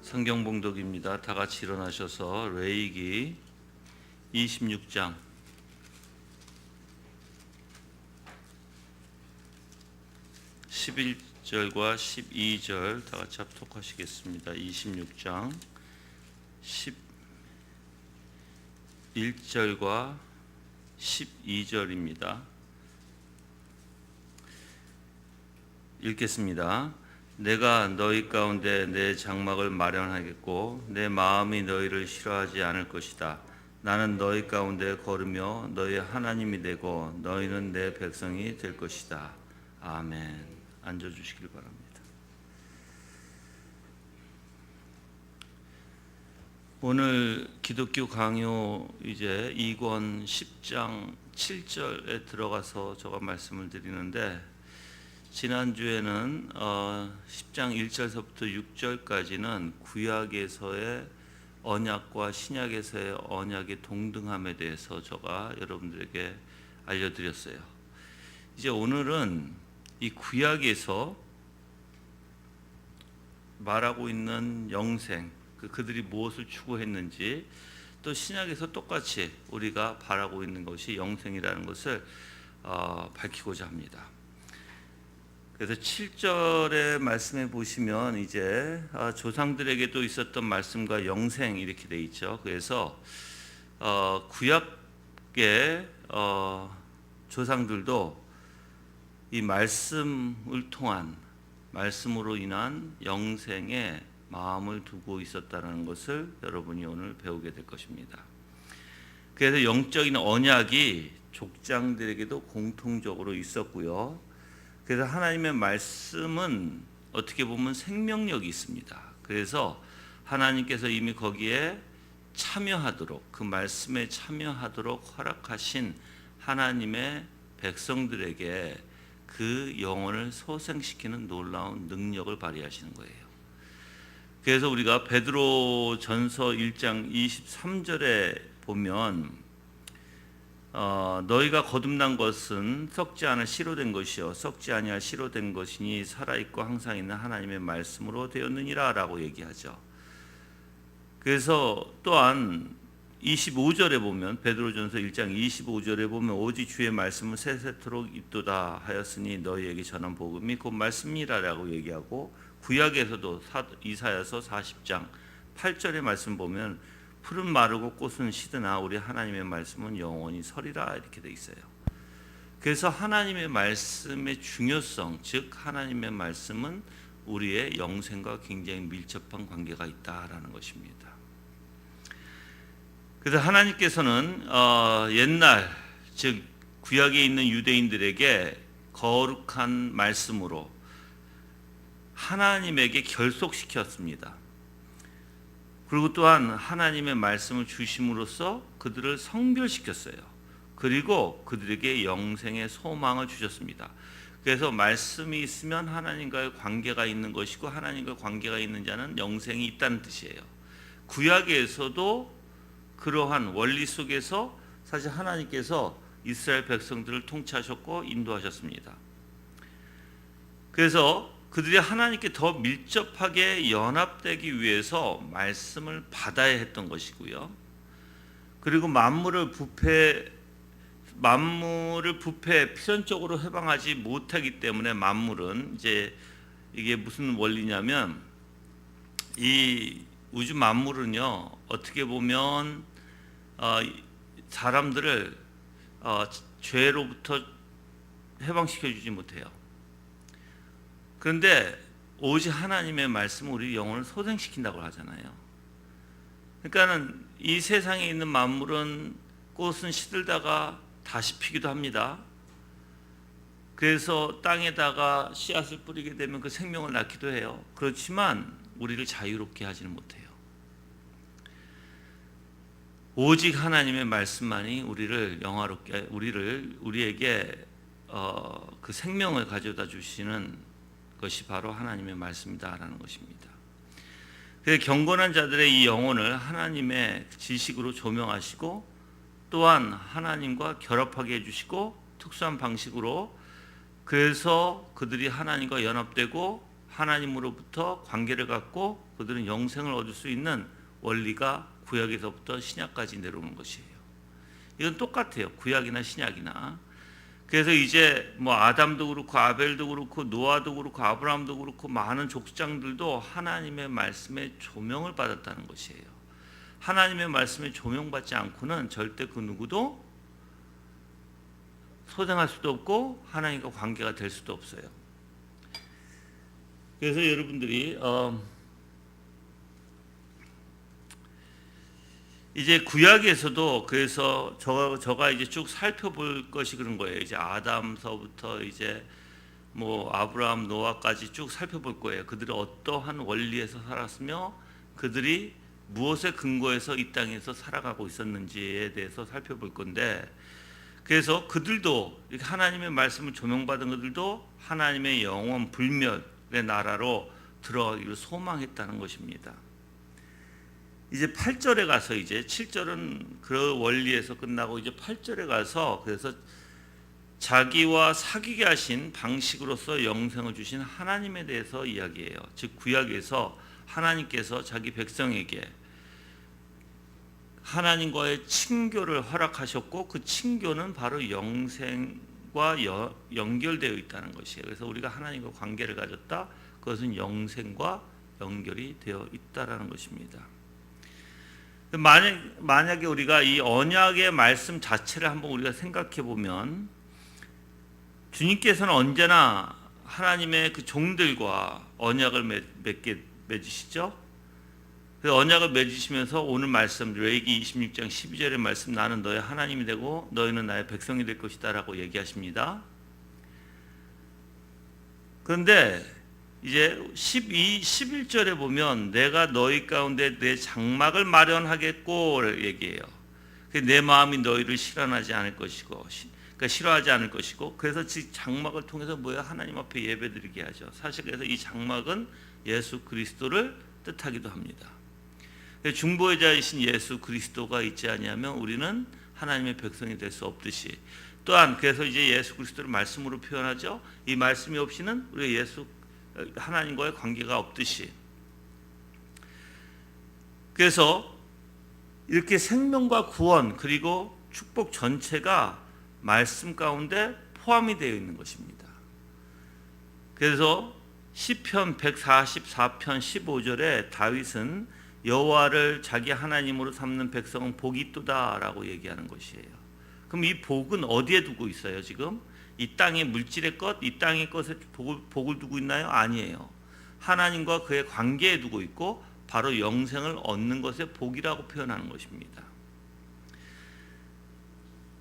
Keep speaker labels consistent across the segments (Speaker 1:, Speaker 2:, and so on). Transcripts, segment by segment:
Speaker 1: 성경 봉독입니다. 다 같이 일어나셔서 레위기 26장 11절과 12절 다 같이 합독하시겠습니다. 26장 11절과 12절입니다. 읽겠습니다. 내가 너희 가운데 내 장막을 마련하겠고 내 마음이 너희를 싫어하지 않을 것이다. 나는 너희 가운데 걸으며 너희 하나님이 되고 너희는 내 백성이 될 것이다. 아멘. 앉아주시길 바랍니다. 오늘 기독교 강요 이제 2권 10장 7절에 들어가서 제가 말씀을 드리는데, 지난주에는 10장 1절서부터 6절까지는 구약에서의 언약과 신약에서의 언약의 동등함에 대해서 제가 여러분들에게 알려드렸어요. 이제 오늘은 이 구약에서 말하고 있는 영생, 그들이 무엇을 추구했는지, 또 신약에서 똑같이 우리가 바라고 있는 것이 영생이라는 것을 밝히고자 합니다. 그래서 7절의 말씀에 보시면 이제 조상들에게도 있었던 말씀과 영생 이렇게 돼 있죠. 그래서 구약의 조상들도 이 말씀을 통한, 말씀으로 인한 영생에 마음을 두고 있었다는 것을 여러분이 오늘 배우게 될 것입니다. 그래서 영적인 언약이 족장들에게도 공통적으로 있었고요. 그래서 하나님의 말씀은 어떻게 보면 생명력이 있습니다. 그래서 하나님께서 이미 거기에 참여하도록, 그 말씀에 참여하도록 허락하신 하나님의 백성들에게 그 영혼을 소생시키는 놀라운 능력을 발휘하시는 거예요. 그래서 우리가 베드로 전서 1장 23절에 보면 너희가 거듭난 것은 썩지 않을 씨로 된 것이요 썩지 아니할 씨로 된 것이니 살아있고 항상 있는 하나님의 말씀으로 되었느니라 라고 얘기하죠. 그래서 또한 25절에 보면, 베드로전서 1장 25절에 보면 오직 주의 말씀은 세세토록 있도다 하였으니 너희에게 전한 복음이 곧 말씀이라 라고 얘기하고, 구약에서도 이사야서 40장 8절의 말씀 보면 풀은 마르고 꽃은 시드나 우리 하나님의 말씀은 영원히 서리라 이렇게 돼 있어요. 그래서 하나님의 말씀의 중요성, 즉 하나님의 말씀은 우리의 영생과 굉장히 밀접한 관계가 있다라는 것입니다. 그래서 하나님께서는 옛날, 즉 구약에 있는 유대인들에게 거룩한 말씀으로 하나님에게 결속시켰습니다. 그리고 또한 하나님의 말씀을 주심으로써 그들을 성별시켰어요. 그리고 그들에게 영생의 소망을 주셨습니다. 그래서 말씀이 있으면 하나님과의 관계가 있는 것이고, 하나님과 관계가 있는 자는 영생이 있다는 뜻이에요. 구약에서도 그러한 원리 속에서 사실 하나님께서 이스라엘 백성들을 통치하셨고 인도하셨습니다. 그래서 그들이 하나님께 더 밀접하게 연합되기 위해서 말씀을 받아야 했던 것이고요. 그리고 만물을 부패 필연적으로 해방하지 못하기 때문에, 만물은 이제 이게 무슨 원리냐면, 이 우주 만물은요 어떻게 보면 사람들을 죄로부터 해방시켜 주지 못해요. 그런데 오직 하나님의 말씀은 우리 영혼을 소생시킨다고 하잖아요. 그러니까는 이 세상에 있는 만물은 꽃은 시들다가 다시 피기도 합니다. 그래서 땅에다가 씨앗을 뿌리게 되면 그 생명을 낳기도 해요. 그렇지만 우리를 자유롭게 하지는 못해요. 오직 하나님의 말씀만이 우리를 영화롭게, 우리에게 그 생명을 가져다 주시는 것이 바로 하나님의 말씀이다라는 것입니다. 그래서 경건한 자들의 이 영혼을 하나님의 지식으로 조명하시고, 또한 하나님과 결합하게 해주시고, 특수한 방식으로, 그래서 그들이 하나님과 연합되고 하나님으로부터 관계를 갖고 그들은 영생을 얻을 수 있는 원리가 구약에서부터 신약까지 내려오는 것이에요. 이건 똑같아요. 구약이나 신약이나. 그래서 이제 뭐 아담도 그렇고 아벨도 그렇고 노아도 그렇고 아브라함도 그렇고 많은 족장들도 하나님의 말씀에 조명을 받았다는 것이에요. 하나님의 말씀에 조명받지 않고는 절대 그 누구도 소생할 수도 없고 하나님과 관계가 될 수도 없어요. 그래서 여러분들이 이제 구약에서도 그래서 저가 이제 쭉 살펴볼 것이 그런 거예요. 이제 아담서부터 이제 뭐 아브라함 노아까지 쭉 살펴볼 거예요. 그들이 어떠한 원리에서 살았으며 그들이 무엇에 근거해서 이 땅에서 살아가고 있었는지에 대해서 살펴볼 건데, 그래서 그들도 이렇게 하나님의 말씀을 조명받은 그들도 하나님의 영원 불멸의 나라로 들어가기를 소망했다는 것입니다. 이제 8절에 가서 이제 7절은 그 원리에서 끝나고 이제 8절에 가서 그래서 자기와 사귀게 하신 방식으로서 영생을 주신 하나님에 대해서 이야기해요. 즉 구약에서 하나님께서 자기 백성에게 하나님과의 친교를 허락하셨고 그 친교는 바로 영생과 연결되어 있다는 것이에요. 그래서 우리가 하나님과 관계를 가졌다. 그것은 영생과 연결이 되어 있다라는 것입니다. 만약에 우리가 이 언약의 말씀 자체를 한번 우리가 생각해 보면 주님께서는 언제나 하나님의 그 종들과 언약을 맺으시죠. 그래서 언약을 맺으시면서 오늘 말씀 레위기 26장 12절의 말씀 나는 너의 하나님이 되고 너희는 나의 백성이 될 것이다 라고 얘기하십니다. 그런데 이제 11절에 보면 내가 너희 가운데 내 장막을 마련하겠고 얘기해요. 내 마음이 너희를 싫어하지 않을 것이고, 그러니까 싫어하지 않을 것이고, 그래서 장막을 통해서 뭐야 하나님 앞에 예배드리게 하죠. 사실 그래서 이 장막은 예수 그리스도를 뜻하기도 합니다. 중보자이신 예수 그리스도가 있지 아니하면 우리는 하나님의 백성이 될 수 없듯이, 또한 그래서 이제 예수 그리스도를 말씀으로 표현하죠. 이 말씀이 없이는 우리가 하나님과의 관계가 없듯이, 그래서 이렇게 생명과 구원 그리고 축복 전체가 말씀 가운데 포함이 되어 있는 것입니다. 그래서 시편 144편 15절에 다윗은 여호와를 자기 하나님으로 삼는 백성은 복이 있도다라고 얘기하는 것이에요. 그럼 이 복은 어디에 두고 있어요? 지금 이 땅의 물질의 것, 이 땅의 것에 복을 두고 있나요? 아니에요. 하나님과 그의 관계에 두고 있고 바로 영생을 얻는 것에 복이라고 표현하는 것입니다.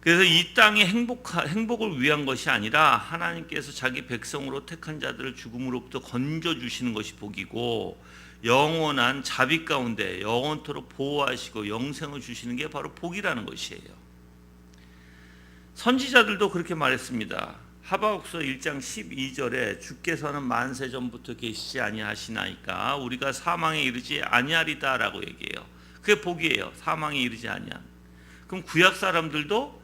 Speaker 1: 그래서 이 땅의 행복을 위한 것이 아니라 하나님께서 자기 백성으로 택한 자들을 죽음으로부터 건져주시는 것이 복이고, 영원한 자비 가운데 영원토록 보호하시고 영생을 주시는 게 바로 복이라는 것이에요. 선지자들도 그렇게 말했습니다. 하박국서 1장 12절에 주께서는 만세 전부터 계시지 아니하시나이까 우리가 사망에 이르지 아니하리다라고 얘기해요. 그게 복이에요. 사망에 이르지 아니한. 그럼 구약 사람들도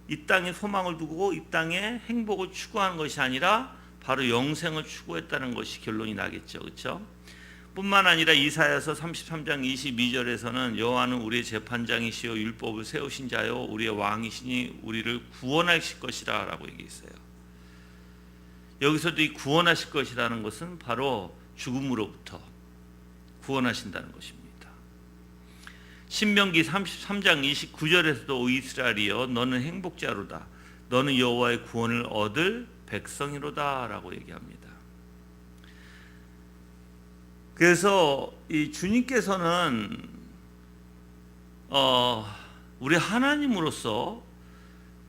Speaker 1: 이 땅에 소망을 두고 이 땅에 행복을 추구하는 것이 아니라 바로 영생을 추구했다는 것이 결론이 나겠죠. 그렇죠? 뿐만 아니라 이사야서 33장 22절에서는 여호와는 우리의 재판장이시요 율법을 세우신 자요 우리의 왕이시니 우리를 구원하실 것이라 라고 얘기했어요. 여기서도 이 구원하실 것이라는 것은 바로 죽음으로부터 구원하신다는 것입니다. 신명기 33장 29절에서도 오 이스라엘이여 너는 행복자로다 너는 여호와의 구원을 얻을 백성이로다 라고 얘기합니다. 그래서 이 주님께서는 우리 하나님으로서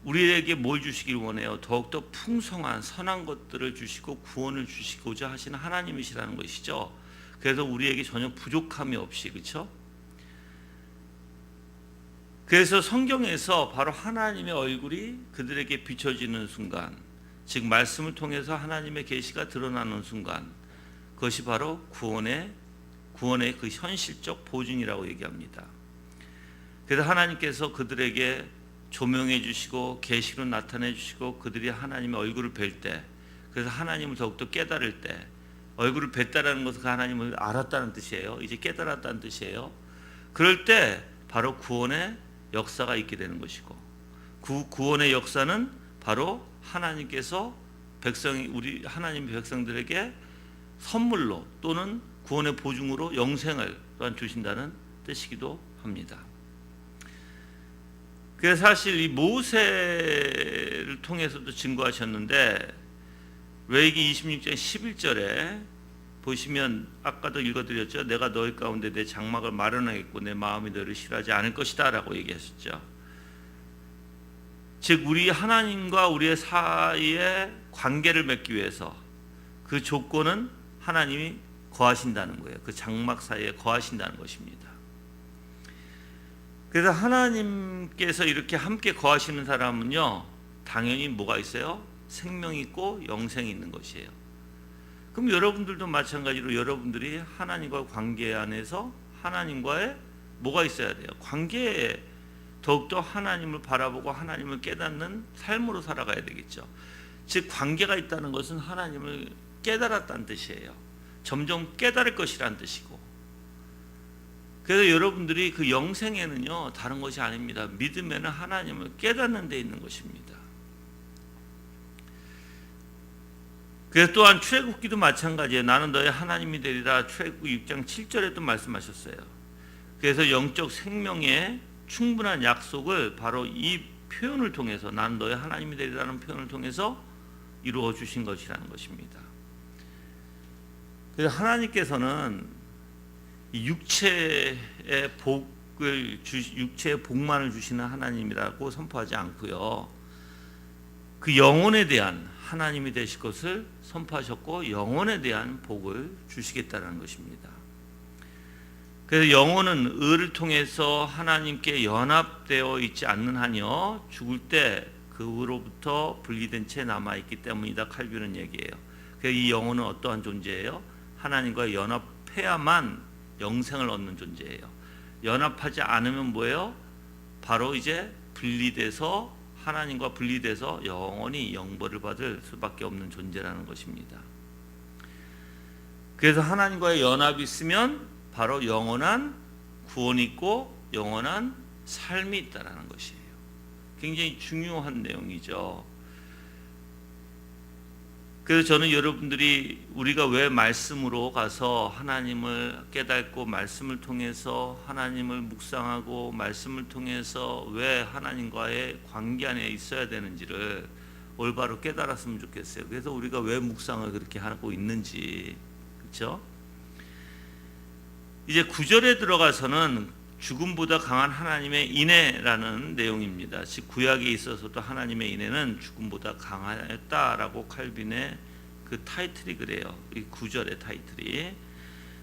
Speaker 1: 우리에게 뭘 주시길 원해요? 더욱더 풍성한 선한 것들을 주시고 구원을 주시고자 하시는 하나님이시라는 것이죠. 그래서 우리에게 전혀 부족함이 없이, 그렇죠? 그래서 성경에서 바로 하나님의 얼굴이 그들에게 비춰지는 순간, 즉 말씀을 통해서 하나님의 계시가 드러나는 순간, 그것이 바로 구원의 그 현실적 보증이라고 얘기합니다. 그래서 하나님께서 그들에게 조명해 주시고 계시로 나타내 주시고 그들이 하나님의 얼굴을 뵐 때, 그래서 하나님을 더욱더 깨달을 때, 얼굴을 뵀다라는 것은 그 하나님을 알았다는 뜻이에요. 이제 깨달았다는 뜻이에요. 그럴 때 바로 구원의 역사가 있게 되는 것이고, 그 구원의 역사는 바로 하나님께서 우리 하나님 백성들에게 선물로 또는 구원의 보증으로 영생을 또한 주신다는 뜻이기도 합니다. 그래서 사실 이 모세를 통해서도 증거하셨는데, 레위기 26장 11절에 보시면 아까도 읽어드렸죠. 내가 너희 가운데 내 장막을 마련하겠고 내 마음이 너를 싫어하지 않을 것이다 라고 얘기하셨죠. 즉 우리 하나님과 우리의 사이에 관계를 맺기 위해서 그 조건은 하나님이 거하신다는 거예요. 그 장막 사이에 거하신다는 것입니다. 그래서 하나님께서 이렇게 함께 거하시는 사람은요, 당연히 뭐가 있어요? 생명이 있고 영생이 있는 것이에요. 그럼 여러분들도 마찬가지로 여러분들이 하나님과 관계 안에서 하나님과의 뭐가 있어야 돼요? 관계에 더욱더 하나님을 바라보고 하나님을 깨닫는 삶으로 살아가야 되겠죠. 즉 관계가 있다는 것은 하나님을 깨달았다는 뜻이에요. 점점 깨달을 것이라는 뜻이고, 그래서 여러분들이 그 영생에는요 다른 것이 아닙니다. 믿음에는 하나님을 깨닫는 데 있는 것입니다. 그래서 또한 출애굽기도 마찬가지예요. 나는 너의 하나님이 되리라. 출애굽기 6장 7절에도 말씀하셨어요. 그래서 영적 생명의 충분한 약속을 바로 이 표현을 통해서, 나는 너의 하나님이 되리라는 표현을 통해서 이루어 주신 것이라는 것입니다. 그래서 하나님께서는 육체의 복만을 주시는 하나님이라고 선포하지 않고요, 그 영혼에 대한 하나님이 되실 것을 선포하셨고 영혼에 대한 복을 주시겠다는 것입니다. 그래서 영혼은 의를 통해서 하나님께 연합되어 있지 않는 한요 죽을 때 그 의로부터 분리된 채 남아있기 때문이다. 칼빈은 얘기해요. 그래서 이 영혼은 어떠한 존재예요? 하나님과 연합해야만 영생을 얻는 존재예요. 연합하지 않으면 뭐예요? 바로 이제 분리돼서, 하나님과 분리돼서 영원히 영벌을 받을 수밖에 없는 존재라는 것입니다. 그래서 하나님과의 연합이 있으면 바로 영원한 구원이 있고 영원한 삶이 있다는 것이에요. 굉장히 중요한 내용이죠. 그래서 저는 여러분들이 우리가 왜 말씀으로 가서 하나님을 깨닫고 말씀을 통해서 하나님을 묵상하고 말씀을 통해서 왜 하나님과의 관계 안에 있어야 되는지를 올바로 깨달았으면 좋겠어요. 그래서 우리가 왜 묵상을 그렇게 하고 있는지, 그렇죠? 이제 9절에 들어가서는 죽음보다 강한 하나님의 인애라는 내용입니다. 즉 구약에 있어서도 하나님의 인애는 죽음보다 강하였다라고 칼빈의 그 타이틀이 그래요. 이 9절의 타이틀이.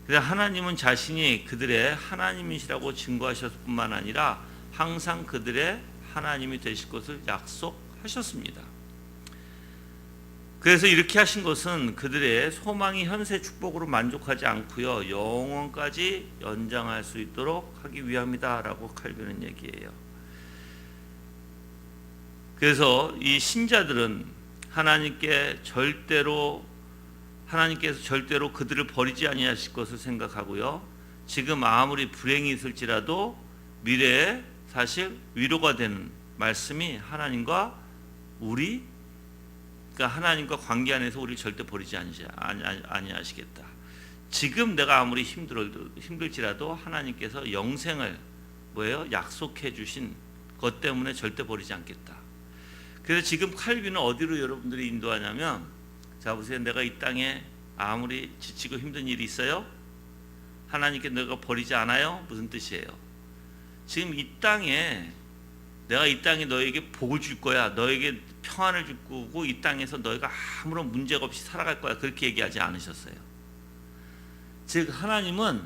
Speaker 1: 그래서 하나님은 자신이 그들의 하나님이시라고 증거하셨을 뿐만 아니라 항상 그들의 하나님이 되실 것을 약속하셨습니다. 그래서 이렇게 하신 것은 그들의 소망이 현세 축복으로 만족하지 않고요, 영원까지 연장할 수 있도록 하기 위함이다라고 칼빈은 얘기해요. 그래서 이 신자들은 하나님께서 절대로 그들을 버리지 아니하실 것을 생각하고요, 지금 아무리 불행이 있을지라도 미래에 사실 위로가 되는 말씀이 하나님과 하나님과 관계 안에서 우리를 절대 버리지 아니하시겠다. 지금 내가 아무리 힘들지라도 하나님께서 영생을 약속해 주신 것 때문에 절대 버리지 않겠다. 그래서 지금 칼빈은 어디로 여러분들이 인도하냐면, 자 보세요. 내가 이 땅에 아무리 지치고 힘든 일이 있어요? 하나님께 내가 버리지 않아요? 무슨 뜻이에요? 지금 내가 이 땅에 너에게 복을 줄 거야. 너에게 평안을 줄 거고 이 땅에서 너희가 아무런 문제가 없이 살아갈 거야. 그렇게 얘기하지 않으셨어요. 즉 하나님은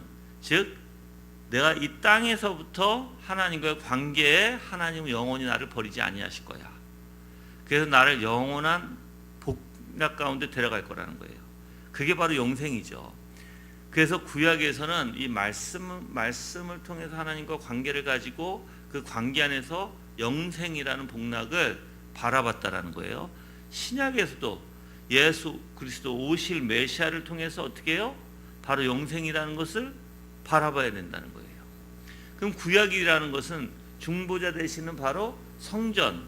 Speaker 1: 내가 이 땅에서부터 하나님과의 관계에 하나님은 영원히 나를 버리지 아니하실 거야. 그래서 나를 영원한 복락 가운데 데려갈 거라는 거예요. 그게 바로 영생이죠. 그래서 구약에서는 이 말씀을 통해서 하나님과 관계를 가지고 그 관계 안에서 영생이라는 복락을 바라봤다라는 거예요. 신약에서도 예수 그리스도 오실 메시아를 통해서 어떻게 해요? 바로 영생이라는 것을 바라봐야 된다는 거예요. 그럼 구약이라는 것은 중보자 되시는 바로 성전,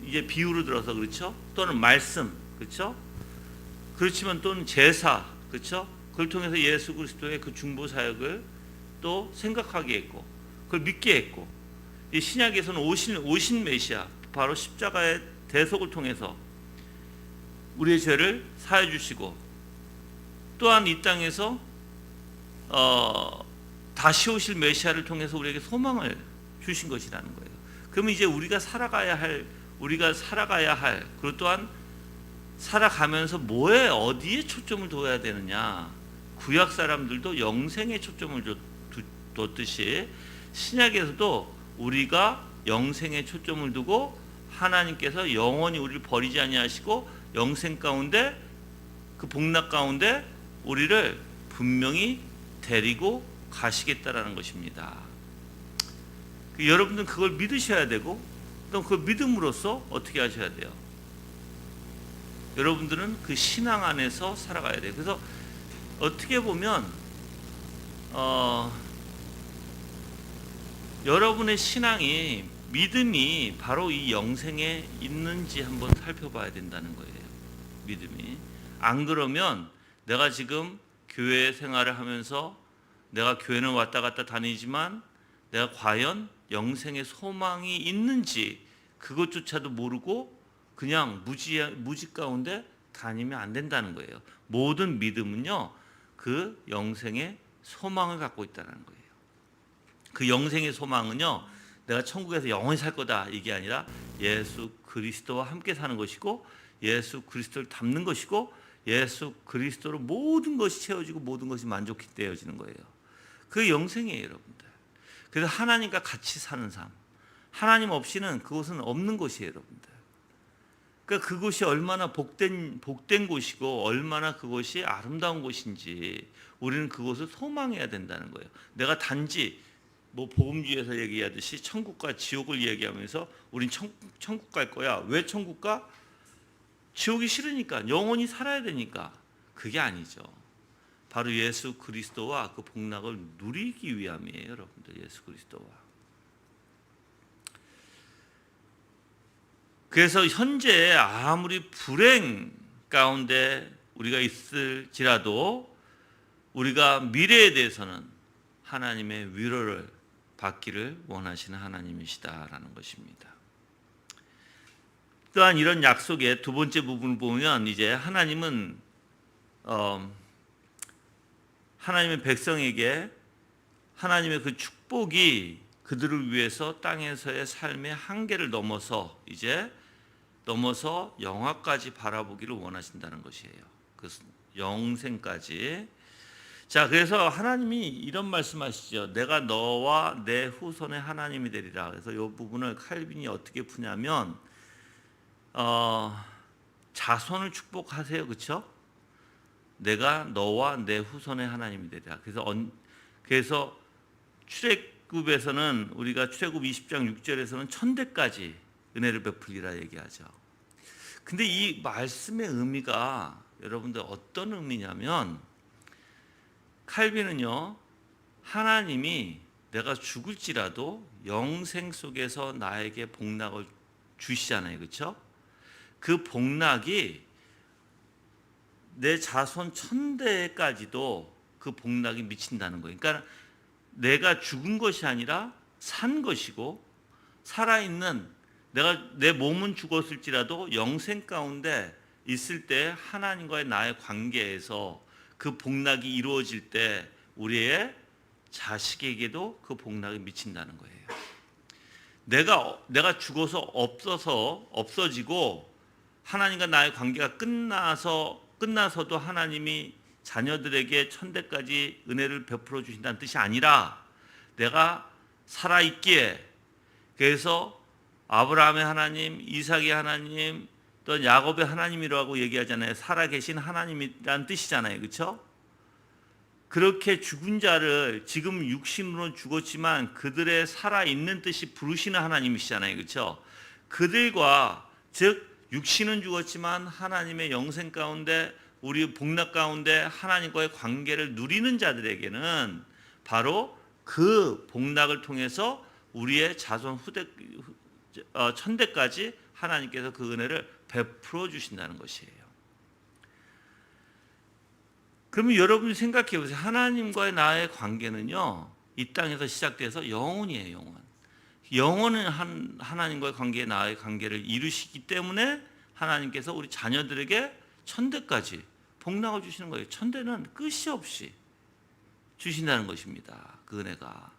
Speaker 1: 이제 비유로 들어서 그렇죠? 또는 말씀, 그렇죠? 그렇지만 또는 제사, 그렇죠? 그걸 통해서 예수 그리스도의 그 중보 사역을 또 생각하게 했고, 그걸 믿게 했고, 이 신약에서는 오신 메시아, 바로 십자가의 대속을 통해서 우리의 죄를 사해 주시고, 또한 이 땅에서 다시 오실 메시아를 통해서 우리에게 소망을 주신 것이라는 거예요. 그러면 이제 우리가 살아가야 할, 그리고 또한 살아가면서 뭐에 어디에 초점을 둬야 되느냐? 구약 사람들도 영생에 초점을 뒀듯이 신약에서도 우리가 영생에 초점을 두고 하나님께서 영원히 우리를 버리지 아니하시고 영생 가운데, 그 복락 가운데 우리를 분명히 데리고 가시겠다라는 것입니다. 여러분들은 그걸 믿으셔야 되고, 또 그 믿음으로써 어떻게 하셔야 돼요? 여러분들은 그 신앙 안에서 살아가야 돼요. 그래서 어떻게 보면 여러분의 신앙이, 믿음이 바로 이 영생에 있는지 한번 살펴봐야 된다는 거예요. 믿음이. 안 그러면 내가 지금 교회 생활을 하면서 내가 교회는 왔다 갔다 다니지만 내가 과연 영생의 소망이 있는지 그것조차도 모르고 그냥 무지 가운데 다니면 안 된다는 거예요. 모든 믿음은요, 그 영생의 소망을 갖고 있다는 거예요. 그 영생의 소망은요, 내가 천국에서 영원히 살 거다 이게 아니라 예수 그리스도와 함께 사는 것이고, 예수 그리스도를 닮는 것이고, 예수 그리스도로 모든 것이 채워지고 모든 것이 만족히 되어지는 거예요. 그게 영생이에요, 여러분들. 그래서 하나님과 같이 사는 삶, 하나님 없이는 그곳은 없는 곳이에요, 여러분들. 그러니까 그곳이 얼마나 복된 곳이고 얼마나 그곳이 아름다운 곳인지 우리는 그곳을 소망해야 된다는 거예요. 내가 단지 뭐 복음주의에서 얘기하듯이 천국과 지옥을 얘기하면서 우린 천국 갈 거야. 왜 천국 가? 지옥이 싫으니까, 영원히 살아야 되니까. 그게 아니죠. 바로 예수 그리스도와 그 복락을 누리기 위함이에요, 여러분들. 예수 그리스도와. 그래서 현재 아무리 불행 가운데 우리가 있을지라도 우리가 미래에 대해서는 하나님의 위로를 받기를 원하시는 하나님이시다라는 것입니다. 또한 이런 약속의 두 번째 부분을 보면 이제 하나님은 하나님의 백성에게 하나님의 그 축복이 그들을 위해서 땅에서의 삶의 한계를 넘어서 영화까지 바라보기를 원하신다는 것이에요. 그 영생까지. 자, 그래서 하나님이 이런 말씀하시죠. 내가 너와 내 후손의 하나님이 되리라. 그래서 이 부분을 칼빈이 어떻게 푸냐면 자손을 축복하세요, 그렇죠? 내가 너와 내 후손의 하나님이 되리라. 그래서 출애굽에서는 우리가 출애굽 20장 6절에서는 천대까지 은혜를 베풀리라 얘기하죠. 근데 이 말씀의 의미가 여러분들 어떤 의미냐면, 칼빈은요, 하나님이 내가 죽을지라도 영생 속에서 나에게 복락을 주시잖아요, 그렇죠? 그 복락이 내 자손 천대까지도 그 복락이 미친다는 거예요. 그러니까 내가 죽은 것이 아니라 산 것이고, 살아있는 내 몸은 죽었을지라도 영생 가운데 있을 때 하나님과의 나의 관계에서 그 복락이 이루어질 때 우리의 자식에게도 그 복락이 미친다는 거예요. 내가 죽어서 없어지고 하나님과 나의 관계가 끝나서도 하나님이 자녀들에게 천대까지 은혜를 베풀어 주신다는 뜻이 아니라, 내가 살아있기에, 그래서 아브라함의 하나님, 이삭의 하나님, 또 야곱의 하나님이라고 얘기하잖아요. 살아계신 하나님이라는 뜻이잖아요, 그렇죠? 그렇게 죽은 자를 지금 육신으로 죽었지만 그들의 살아있는 뜻이 부르시는 하나님이시잖아요, 그렇죠? 그들과, 즉 육신은 죽었지만 하나님의 영생 가운데 우리 복락 가운데 하나님과의 관계를 누리는 자들에게는 바로 그 복락을 통해서 우리의 자손 후대 천대까지 하나님께서 그 은혜를 베풀어 주신다는 것이에요. 그러면 여러분이 생각해 보세요. 하나님과의 나의 관계는요, 이 땅에서 시작돼서 영원이에요, 영원. 영원은 하나님과의 관계, 나의 관계를 이루시기 때문에 하나님께서 우리 자녀들에게 천대까지 복락을 주시는 거예요. 천대는 끝이 없이 주신다는 것입니다. 그 은혜가.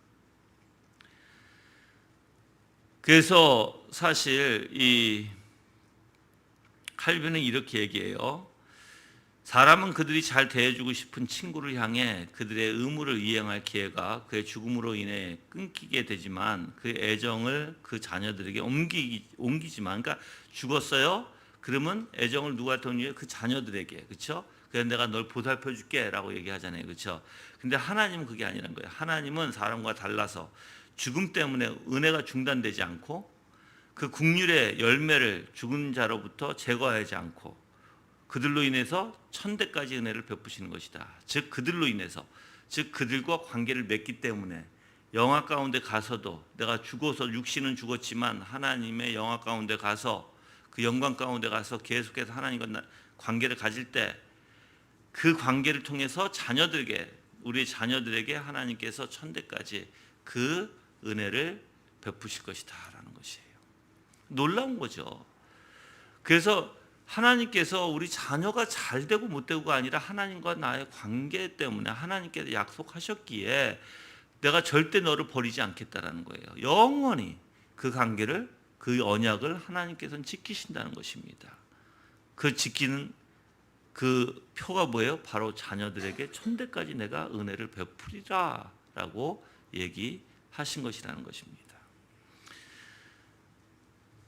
Speaker 1: 그래서 사실 이 칼빈은 이렇게 얘기해요. 사람은 그들이 잘 대해주고 싶은 친구를 향해 그들의 의무를 이행할 기회가 그의 죽음으로 인해 끊기게 되지만 그 애정을 그 자녀들에게 옮기지만, 그러니까 죽었어요. 그러면 애정을 누구한테 옮겨요? 그 자녀들에게, 그렇죠? 그래서 내가 널 보살펴줄게라고 얘기하잖아요, 그렇죠? 근데 하나님은 그게 아니라는 거예요. 하나님은 사람과 달라서 죽음 때문에 은혜가 중단되지 않고 그 국률의 열매를 죽은 자로부터 제거하지 않고 그들로 인해서 천대까지 은혜를 베푸시는 것이다. 즉 그들로 인해서, 즉 그들과 관계를 맺기 때문에 영화 가운데 가서도 내가 죽어서 육신은 죽었지만 하나님의 영화 가운데 가서 그 영광 가운데 가서 계속해서 하나님과 관계를 가질 때 그 관계를 통해서 자녀들에게, 우리 자녀들에게 하나님께서 천대까지 그 은혜를 베푸실 것이다라는 것이에요. 놀라운 거죠. 그래서 하나님께서 우리 자녀가 잘 되고 못 되고가 아니라 하나님과 나의 관계 때문에 하나님께서 약속하셨기에 내가 절대 너를 버리지 않겠다라는 거예요. 영원히 그 관계를, 그 언약을 하나님께서는 지키신다는 것입니다. 그 지키는 그 표가 뭐예요? 바로 자녀들에게 천대까지 내가 은혜를 베풀이라 라고 얘기하신 것이라는 것입니다.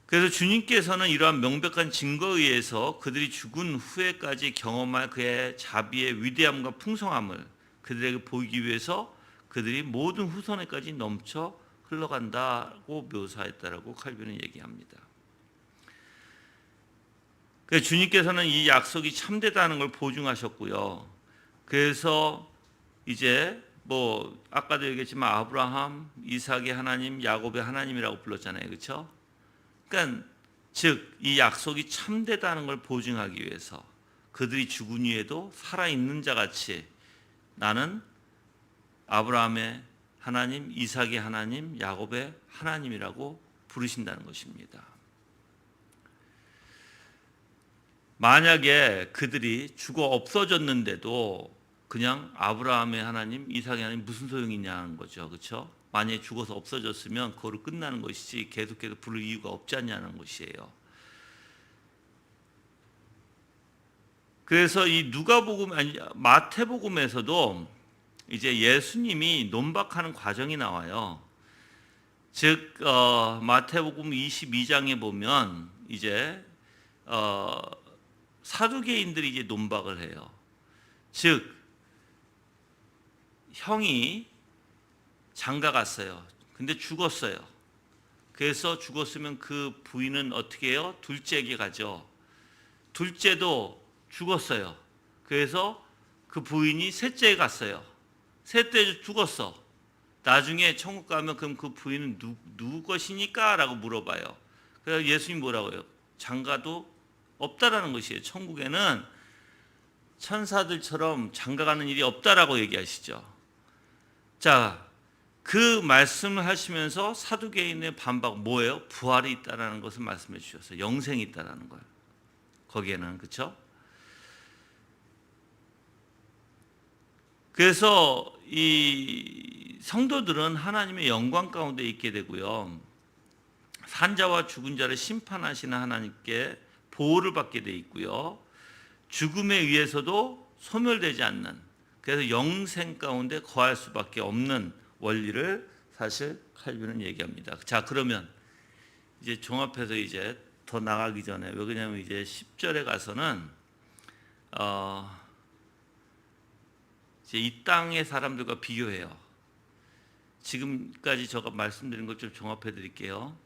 Speaker 1: 그래서 주님께서는 이러한 명백한 증거에 의해서 그들이 죽은 후에까지 경험할 그의 자비의 위대함과 풍성함을 그들에게 보이기 위해서 그들이 모든 후손에까지 넘쳐 흘러간다고 묘사했다라고 칼빈은 얘기합니다. 그래서 주님께서는 이 약속이 참되다는 걸 보증하셨고요. 그래서 이제 뭐 아까도 얘기했지만 아브라함, 이삭의 하나님, 야곱의 하나님이라고 불렀잖아요, 그렇죠? 그러니까 즉 이 약속이 참되다는 걸 보증하기 위해서 그들이 죽은 후에도 살아있는 자같이 나는 아브라함의 하나님, 이삭의 하나님, 야곱의 하나님이라고 부르신다는 것입니다. 만약에 그들이 죽어 없어졌는데도 그냥 아브라함의 하나님, 이삭의 하나님 무슨 소용이 있냐는 거죠, 그렇죠? 만약에 죽어서 없어졌으면 그거로 끝나는 것이지 계속해서 부를 이유가 없지 않냐는 것이에요. 그래서 이 누가복음, 아니 마태복음에서도 이제 예수님이 논박하는 과정이 나와요. 즉 마태복음 22장에 보면 이제 사두개인들이 이제 논박을 해요. 즉 형이 장가 갔어요. 근데 죽었어요. 그래서 죽었으면 그 부인은 어떻게 해요? 둘째에게 가죠. 둘째도 죽었어요. 그래서 그 부인이 셋째에 갔어요. 셋째 죽었어. 나중에 천국 가면 그럼 그 부인은 누구 것이니까? 라고 물어봐요. 그래서 예수님 뭐라고 해요? 장가도 없다라는 것이에요. 천국에는 천사들처럼 장가가는 일이 없다라고 얘기하시죠. 자, 그 말씀을 하시면서 사두개인의 반박 뭐예요? 부활이 있다라는 것을 말씀해 주셨어요. 영생이 있다라는 거예요. 거기에는, 그렇죠? 그래서 이 성도들은 하나님의 영광 가운데 있게 되고요. 산자와 죽은 자를 심판하시는 하나님께 보호를 받게 돼 있고요. 죽음에 의해서도 소멸되지 않는, 그래서 영생 가운데 거할 수밖에 없는 원리를 사실 칼빈은 얘기합니다. 자, 그러면 이제 종합해서 이제 더 나가기 전에, 왜 그러냐면 이제 10절에 가서는 이제 이 땅의 사람들과 비교해요. 지금까지 제가 말씀드린 것 좀 종합해 드릴게요.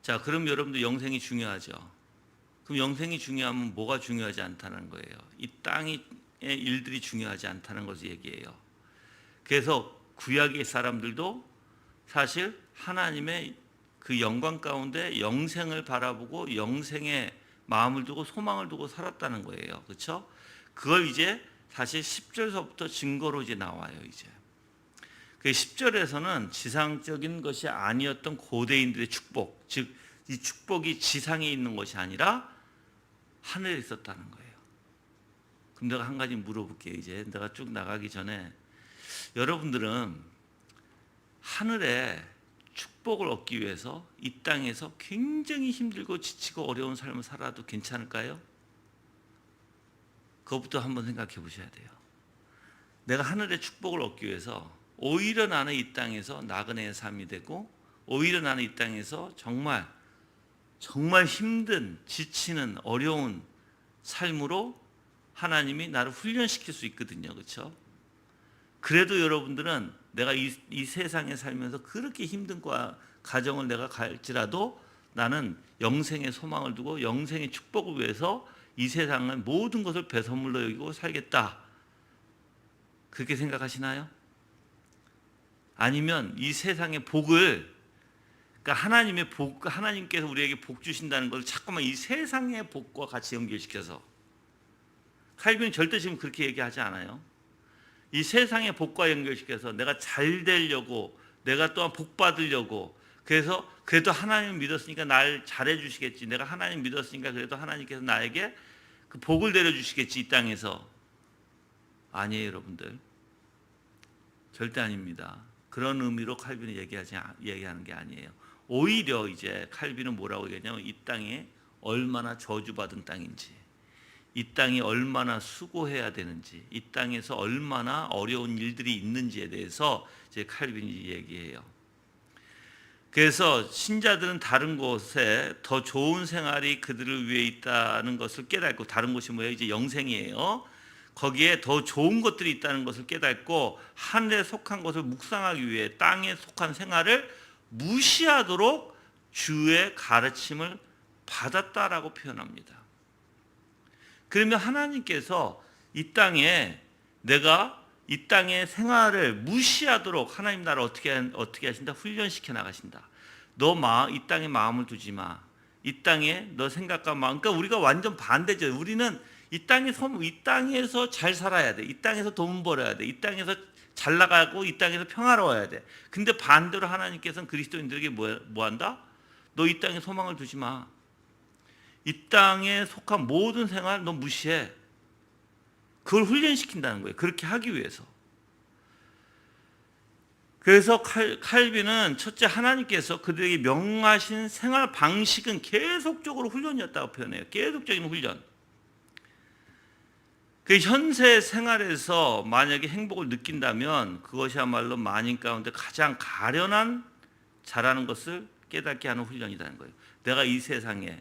Speaker 1: 자, 그럼 여러분들 영생이 중요하죠. 그럼 영생이 중요하면 뭐가 중요하지 않다는 거예요. 이 땅의 일들이 중요하지 않다는 것을 얘기해요. 그래서 구약의 사람들도 사실 하나님의 그 영광 가운데 영생을 바라보고 영생에 마음을 두고 소망을 두고 살았다는 거예요. 그렇죠? 그걸 이제 사실 10절서부터 증거로 이제 나와요. 이제 그 10절에서는 지상적인 것이 아니었던 고대인들의 축복, 즉 이 축복이 지상에 있는 것이 아니라 하늘에 있었다는 거예요. 그럼 내가 한 가지 물어볼게요. 이제 내가 쭉 나가기 전에 여러분들은 하늘에 축복을 얻기 위해서 이 땅에서 굉장히 힘들고 지치고 어려운 삶을 살아도 괜찮을까요? 그것부터 한번 생각해 보셔야 돼요. 내가 하늘의 축복을 얻기 위해서 오히려 나는 이 땅에서 나그네의 삶이 되고 오히려 나는 이 땅에서 정말 힘든 지치는 어려운 삶으로 하나님이 나를 훈련시킬 수 있거든요. 그렇죠? 그래도 여러분들은 내가 이 세상에 살면서 그렇게 힘든 가정을 내가 갈지라도 나는 영생의 소망을 두고 영생의 축복을 위해서 이 세상의 모든 것을 배선물로 여기고 살겠다. 그렇게 생각하시나요? 아니면 이 세상의 복을, 그러니까 하나님의 복, 하나님께서 우리에게 복 주신다는 것을 자꾸만 이 세상의 복과 같이 연결시켜서, 칼빈은 절대 지금 그렇게 얘기하지 않아요. 이 세상의 복과 연결시켜서 내가 잘 되려고, 내가 또한 복 받으려고, 그래서 그래도 하나님을 믿었으니까 날 잘해 주시겠지, 내가 하나님 믿었으니까 그래도 하나님께서 나에게 그 복을 내려 주시겠지 이 땅에서. 아니에요, 여러분들. 절대 아닙니다. 그런 의미로 칼빈이 얘기하는 게 아니에요. 오히려 이제 칼빈은 뭐라고 얘기하냐면 이 땅이 얼마나 저주받은 땅인지, 이 땅이 얼마나 수고해야 되는지, 이 땅에서 얼마나 어려운 일들이 있는지에 대해서 이제 칼빈이 얘기해요. 그래서 신자들은 다른 곳에 더 좋은 생활이 그들을 위해 있다는 것을 깨닫고, 다른 곳이 뭐예요? 이제 영생이에요. 거기에 더 좋은 것들이 있다는 것을 깨닫고 하늘에 속한 것을 묵상하기 위해 땅에 속한 생활을 무시하도록 주의 가르침을 받았다라고 표현합니다. 그러면 하나님께서 이 땅에 내가 이 땅의 생활을 무시하도록 하나님 나라를 어떻게 하신다? 훈련시켜 나가신다. 너 이 땅에 마음을 두지 마. 이 땅에 너 생각과 마음. 그러니까 우리가 완전 반대죠. 우리는 이 땅에서 잘 살아야 돼. 이 땅에서 돈 벌어야 돼. 이 땅에서 잘 나가고 이 땅에서 평화로워야 돼. 근데 반대로 하나님께서는 그리스도인들에게 뭐 한다? 너 이 땅에 소망을 두지 마. 이 땅에 속한 모든 생활 너 무시해. 그걸 훈련시킨다는 거예요. 그렇게 하기 위해서. 그래서 칼빈은 첫째, 하나님께서 그들에게 명하신 생활 방식은 계속적으로 훈련이었다고 표현해요. 계속적인 훈련. 그 현세 생활에서 만약에 행복을 느낀다면 그것이야말로 만인 가운데 가장 가련한 자라는 것을 깨닫게 하는 훈련이라는 거예요. 내가 이 세상에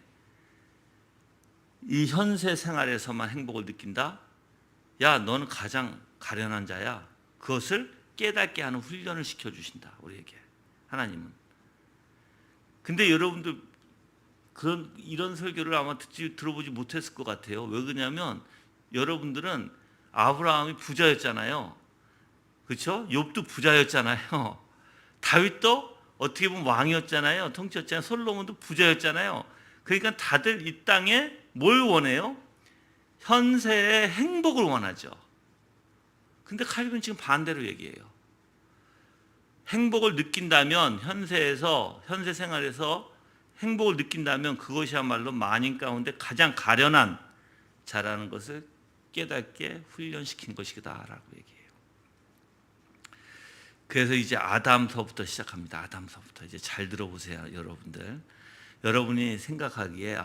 Speaker 1: 이 현세 생활에서만 행복을 느낀다? 야, 너는 가장 가련한 자야. 그것을 깨닫게 하는 훈련을 시켜주신다, 우리에게 하나님은. 근데 여러분들 이런 설교를 아마 들어보지 못했을 것 같아요. 왜 그러냐면 여러분들은 아브라함이 부자였잖아요. 그렇죠? 욥도 부자였잖아요. 다윗도 어떻게 보면 왕이었잖아요. 통치였잖아요. 솔로몬도 부자였잖아요. 그러니까 다들 이 땅에 뭘 원해요? 현세의 행복을 원하죠. 근데 칼빈은 지금 반대로 얘기해요. 행복을 느낀다면 현세 생활에서 행복을 느낀다면 그것이야말로 만인 가운데 가장 가련한 자라는 것을 깨닫게 훈련시킨 것이다라고 얘기해요. 그래서 이제 아담서부터 시작합니다. 아담서부터. 이제 잘 들어보세요, 여러분들. 여러분이 생각하기에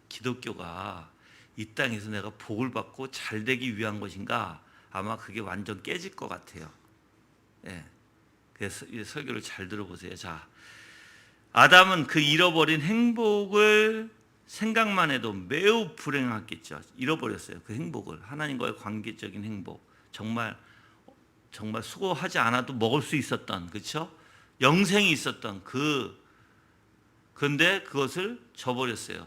Speaker 1: 기독교가 이 땅에서 내가 복을 받고 잘 되기 위한 것인가? 아마 그게 완전 깨질 것 같아요. 예. 그래서 이 설교를 잘 들어보세요. 자, 아담은 그 잃어버린 행복을 생각만 해도 매우 불행했겠죠. 잃어버렸어요. 그 행복을. 하나님과의 관계적인 행복. 정말 수고하지 않아도 먹을 수 있었던, 그렇죠? 영생이 있었던 그런데 그것을 저버렸어요.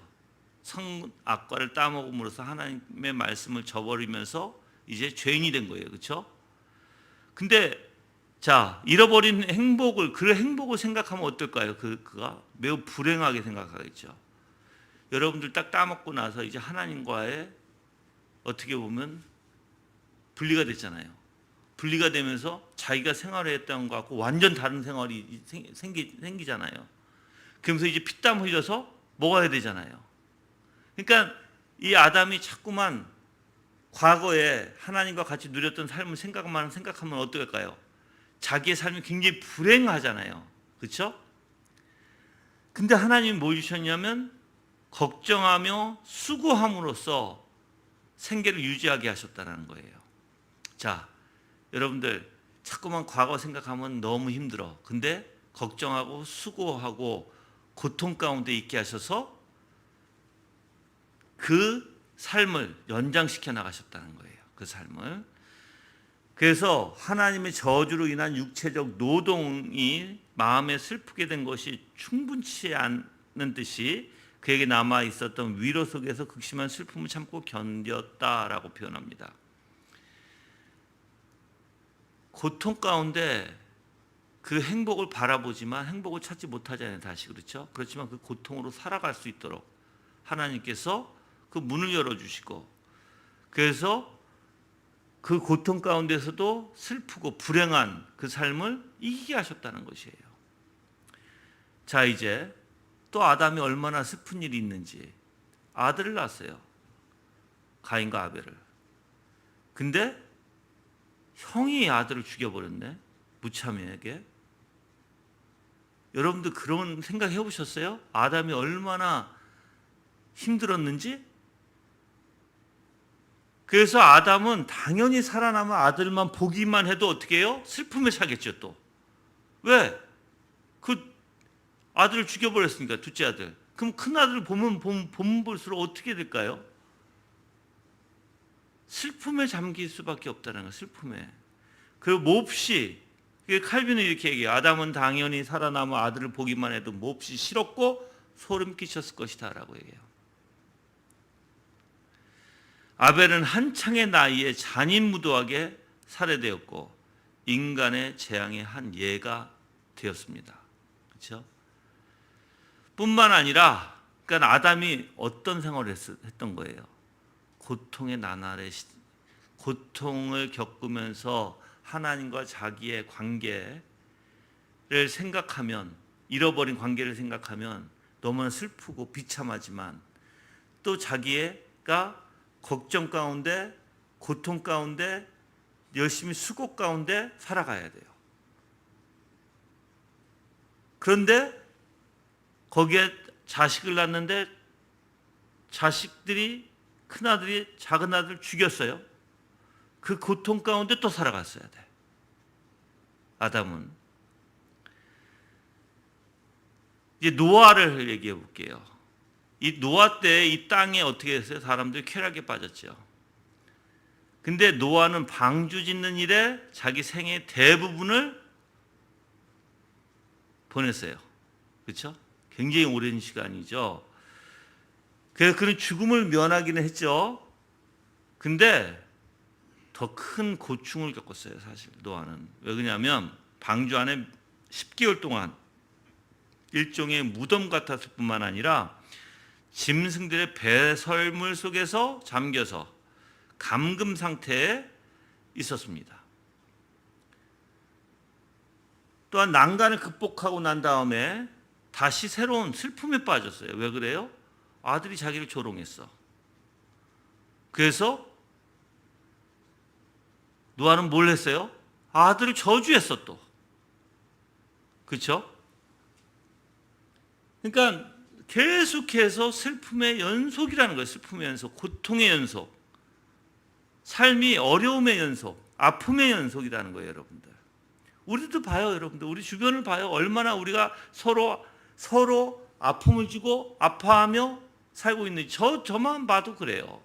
Speaker 1: 선악과를 따먹음으로써 하나님의 말씀을 저버리면서 이제 죄인이 된 거예요. 그렇죠? 근데 자, 잃어버린 행복을, 그 행복을 생각하면 어떨까요? 그가 매우 불행하게 생각하겠죠. 여러분들 딱 따먹고 나서 이제 하나님과의 어떻게 보면 분리가 됐잖아요. 분리가 되면서 자기가 생활했던 것 같고 완전 다른 생활이 생기잖아요. 그러면서 이제 피땀 흘려서 먹어야 되잖아요. 그러니까 이 아담이 자꾸만 과거에 하나님과 같이 누렸던 삶을 생각하면 어떨까요? 자기의 삶이 굉장히 불행하잖아요. 그렇죠? 근데 하나님이 뭘 주셨냐면 걱정하며 수고함으로써 생계를 유지하게 하셨다는 거예요. 자, 여러분들 자꾸만 과거 생각하면 너무 힘들어. 근데 걱정하고 수고하고 고통 가운데 있게 하셔서 그 삶을 연장시켜 나가셨다는 거예요. 그 삶을. 그래서 하나님의 저주로 인한 육체적 노동이 마음에 슬프게 된 것이 충분치 않는 듯이 그에게 남아 있었던 위로 속에서 극심한 슬픔을 참고 견뎠다라고 표현합니다. 고통 가운데 그 행복을 바라보지만 행복을 찾지 못하잖아요. 다시 그렇죠? 그렇지만 그 고통으로 살아갈 수 있도록 하나님께서 그 문을 열어주시고, 그래서 그 고통 가운데서도 슬프고 불행한 그 삶을 이기게 하셨다는 것이에요. 자, 이제 또 아담이 얼마나 슬픈 일이 있는지 아들을 낳았어요. 가인과 아벨을. 근데 형이 아들을 죽여버렸네. 무참하게. 여러분들 그런 생각 해보셨어요? 아담이 얼마나 힘들었는지? 그래서 아담은 당연히 살아남은 아들만 보기만 해도 어떻게 해요? 슬픔에 차겠죠 또. 왜? 그 아들을 죽여버렸으니까, 둘째 아들. 그럼 큰 아들을 보면 볼수록 어떻게 될까요? 슬픔에 잠길 수밖에 없다는 거예요. 슬픔에. 그리고 몹시, 칼빈은 이렇게 얘기해요. 아담은 당연히 살아남은 아들을 보기만 해도 몹시 싫었고 소름 끼쳤을 것이다 라고 얘기해요. 아벨은 한창의 나이에 잔인무도하게 살해되었고 인간의 재앙의 한 예가 되었습니다. 그렇죠? 뿐만 아니라, 그러니까 아담이 어떤 생활을 했던 거예요? 고통의 나날의 고통을 겪으면서 하나님과 자기의 관계를 생각하면, 잃어버린 관계를 생각하면 너무나 슬프고 비참하지만 또 자기가 걱정 가운데, 고통 가운데, 열심히 수고 가운데 살아가야 돼요. 그런데 거기에 자식을 낳는데 자식들이, 큰아들이 작은아들을 죽였어요. 그 고통 가운데 또 살아갔어야 돼. 아담은. 이제 노아를 얘기해 볼게요. 이 노아 때 이 땅에 어떻게 됐어요? 사람들이 쾌락에 빠졌죠. 근데 노아는 방주 짓는 일에 자기 생의 대부분을 보냈어요. 그렇죠? 굉장히 오랜 시간이죠. 그래서 그는 죽음을 면하기는 했죠. 근데 더 큰 고충을 겪었어요. 사실 노아는. 왜 그러냐면 방주 안에 10개월 동안 일종의 무덤 같았을 뿐만 아니라 짐승들의 배설물 속에서 잠겨서 감금 상태에 있었습니다. 또한 난간을 극복하고 난 다음에 다시 새로운 슬픔에 빠졌어요. 왜 그래요? 아들이 자기를 조롱했어. 그래서 노아는 뭘 했어요? 아들을 저주했어 또. 그렇죠? 그러니까 계속해서 슬픔의 연속이라는 거예요. 슬픔의 연속, 고통의 연속, 삶이 어려움의 연속, 아픔의 연속이라는 거예요, 여러분들. 우리도 봐요, 여러분들. 우리 주변을 봐요. 얼마나 우리가 서로 아픔을 주고 아파하며 살고 있는지. 저만 봐도 그래요.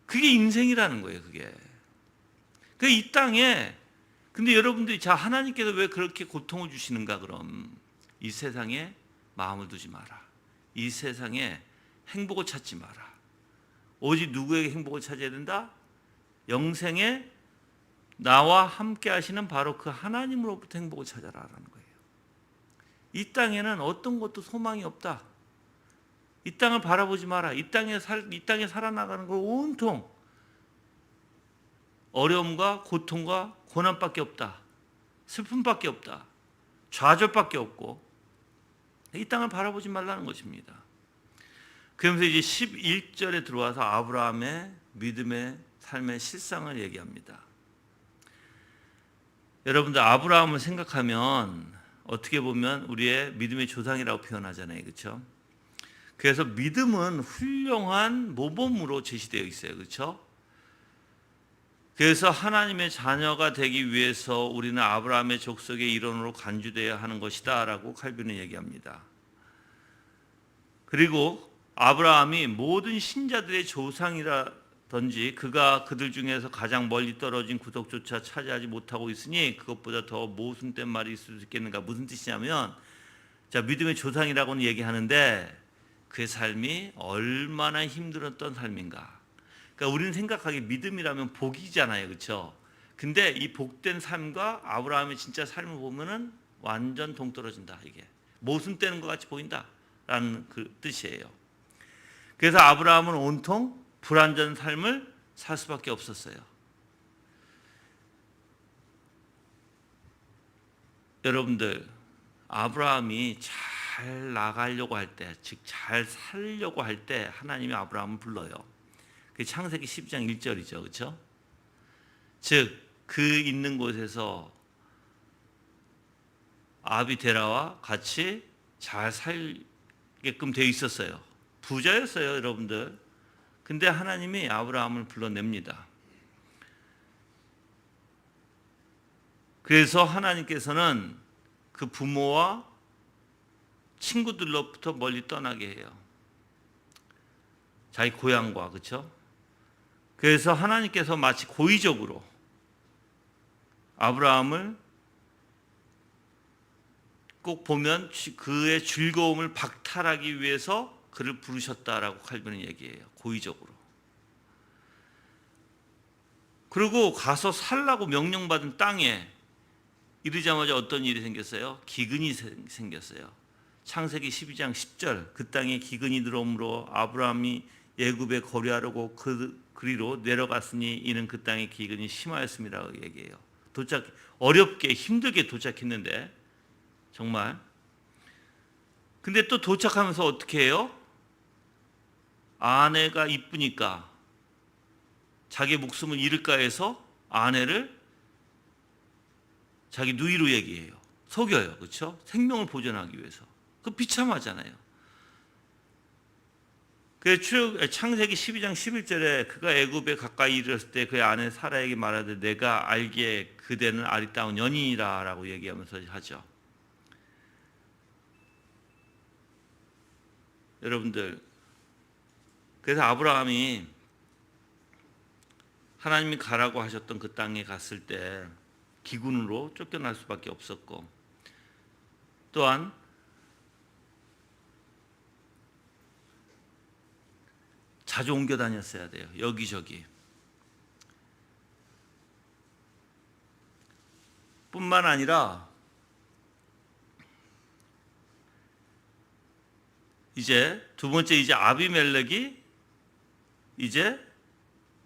Speaker 1: 그게 인생이라는 거예요, 그게. 이 땅에, 근데 여러분들이, 자, 하나님께서 왜 그렇게 고통을 주시는가, 그럼? 이 세상에 마음을 두지 마라. 이 세상에 행복을 찾지 마라. 오직 누구에게 행복을 찾아야 된다? 영생에 나와 함께 하시는 바로 그 하나님으로부터 행복을 찾아라라는 거예요. 이 땅에는 어떤 것도 소망이 없다. 이 땅을 바라보지 마라. 이 땅에 살아나가는 거 온통 어려움과 고통과 고난밖에 없다. 슬픔밖에 없다. 좌절밖에 없고 이 땅을 바라보지 말라는 것입니다. 그러면서 이제 11절에 들어와서 아브라함의 믿음의 삶의 실상을 얘기합니다. 여러분들 아브라함을 생각하면 어떻게 보면 우리의 믿음의 조상이라고 표현하잖아요. 그렇죠? 그래서 믿음은 훌륭한 모범으로 제시되어 있어요. 그렇죠? 그래서 하나님의 자녀가 되기 위해서 우리는 아브라함의 족속의 일원으로 간주되어야 하는 것이다 라고 칼빈은 얘기합니다. 그리고 아브라함이 모든 신자들의 조상이라든지 그가 그들 중에서 가장 멀리 떨어진 구석조차 차지하지 못하고 있으니 그것보다 더 모순된 말이 있을 수 있겠는가. 무슨 뜻이냐면 자, 믿음의 조상이라고는 얘기하는데 그의 삶이 얼마나 힘들었던 삶인가. 그러니까 우리는 생각하기에 믿음이라면 복이잖아요. 그렇죠? 근데 이 복된 삶과 아브라함의 진짜 삶을 보면은 완전 동떨어진다. 이게 모순되는 것 같이 보인다라는 그 뜻이에요. 그래서 아브라함은 온통 불완전 삶을 살 수밖에 없었어요. 여러분들 아브라함이 잘 나가려고 할 때, 즉 잘 살려고 할 때 하나님이 아브라함을 불러요. 그 창세기 12장 1절이죠. 그렇죠? 즉 그 있는 곳에서 아비데라와 같이 잘 살게끔 되어 있었어요. 부자였어요, 여러분들. 근데 하나님이 아브라함을 불러냅니다. 그래서 하나님께서는 그 부모와 친구들로부터 멀리 떠나게 해요. 자기 고향과, 그렇죠? 그래서 하나님께서 마치 고의적으로 아브라함을 꼭 보면 그의 즐거움을 박탈하기 위해서 그를 부르셨다라고 칼빈은 얘기해요. 고의적으로. 그리고 가서 살라고 명령받은 땅에 이르자마자 어떤 일이 생겼어요? 기근이 생겼어요. 창세기 12장 10절 그 땅에 기근이 들어오므로 아브라함이 애굽에 거류하려고 그리로 내려갔으니 이는 그 땅에 기근이 심하였음이라고 얘기해요. 어렵게 힘들게 도착했는데 정말. 근데 또 도착하면서 어떻게 해요? 아내가 이쁘니까 자기 목숨을 잃을까 해서 아내를 자기 누이로 얘기해요. 속여요. 그렇죠? 생명을 보존하기 위해서. 그 비참하잖아요. 창세기 12장 11절에 그가 애굽에 가까이 이르렀을 때 그의 아내 사라에게 말하되 내가 알기에 그대는 아리따운 연인이라 라고 얘기하면서 하죠. 여러분들 그래서 아브라함이 하나님이 가라고 하셨던 그 땅에 갔을 때 기근으로 쫓겨날 수밖에 없었고 또한 자주 옮겨 다녔어야 돼요. 여기저기. 뿐만 아니라 이제 두 번째 이제 아비멜렉이 이제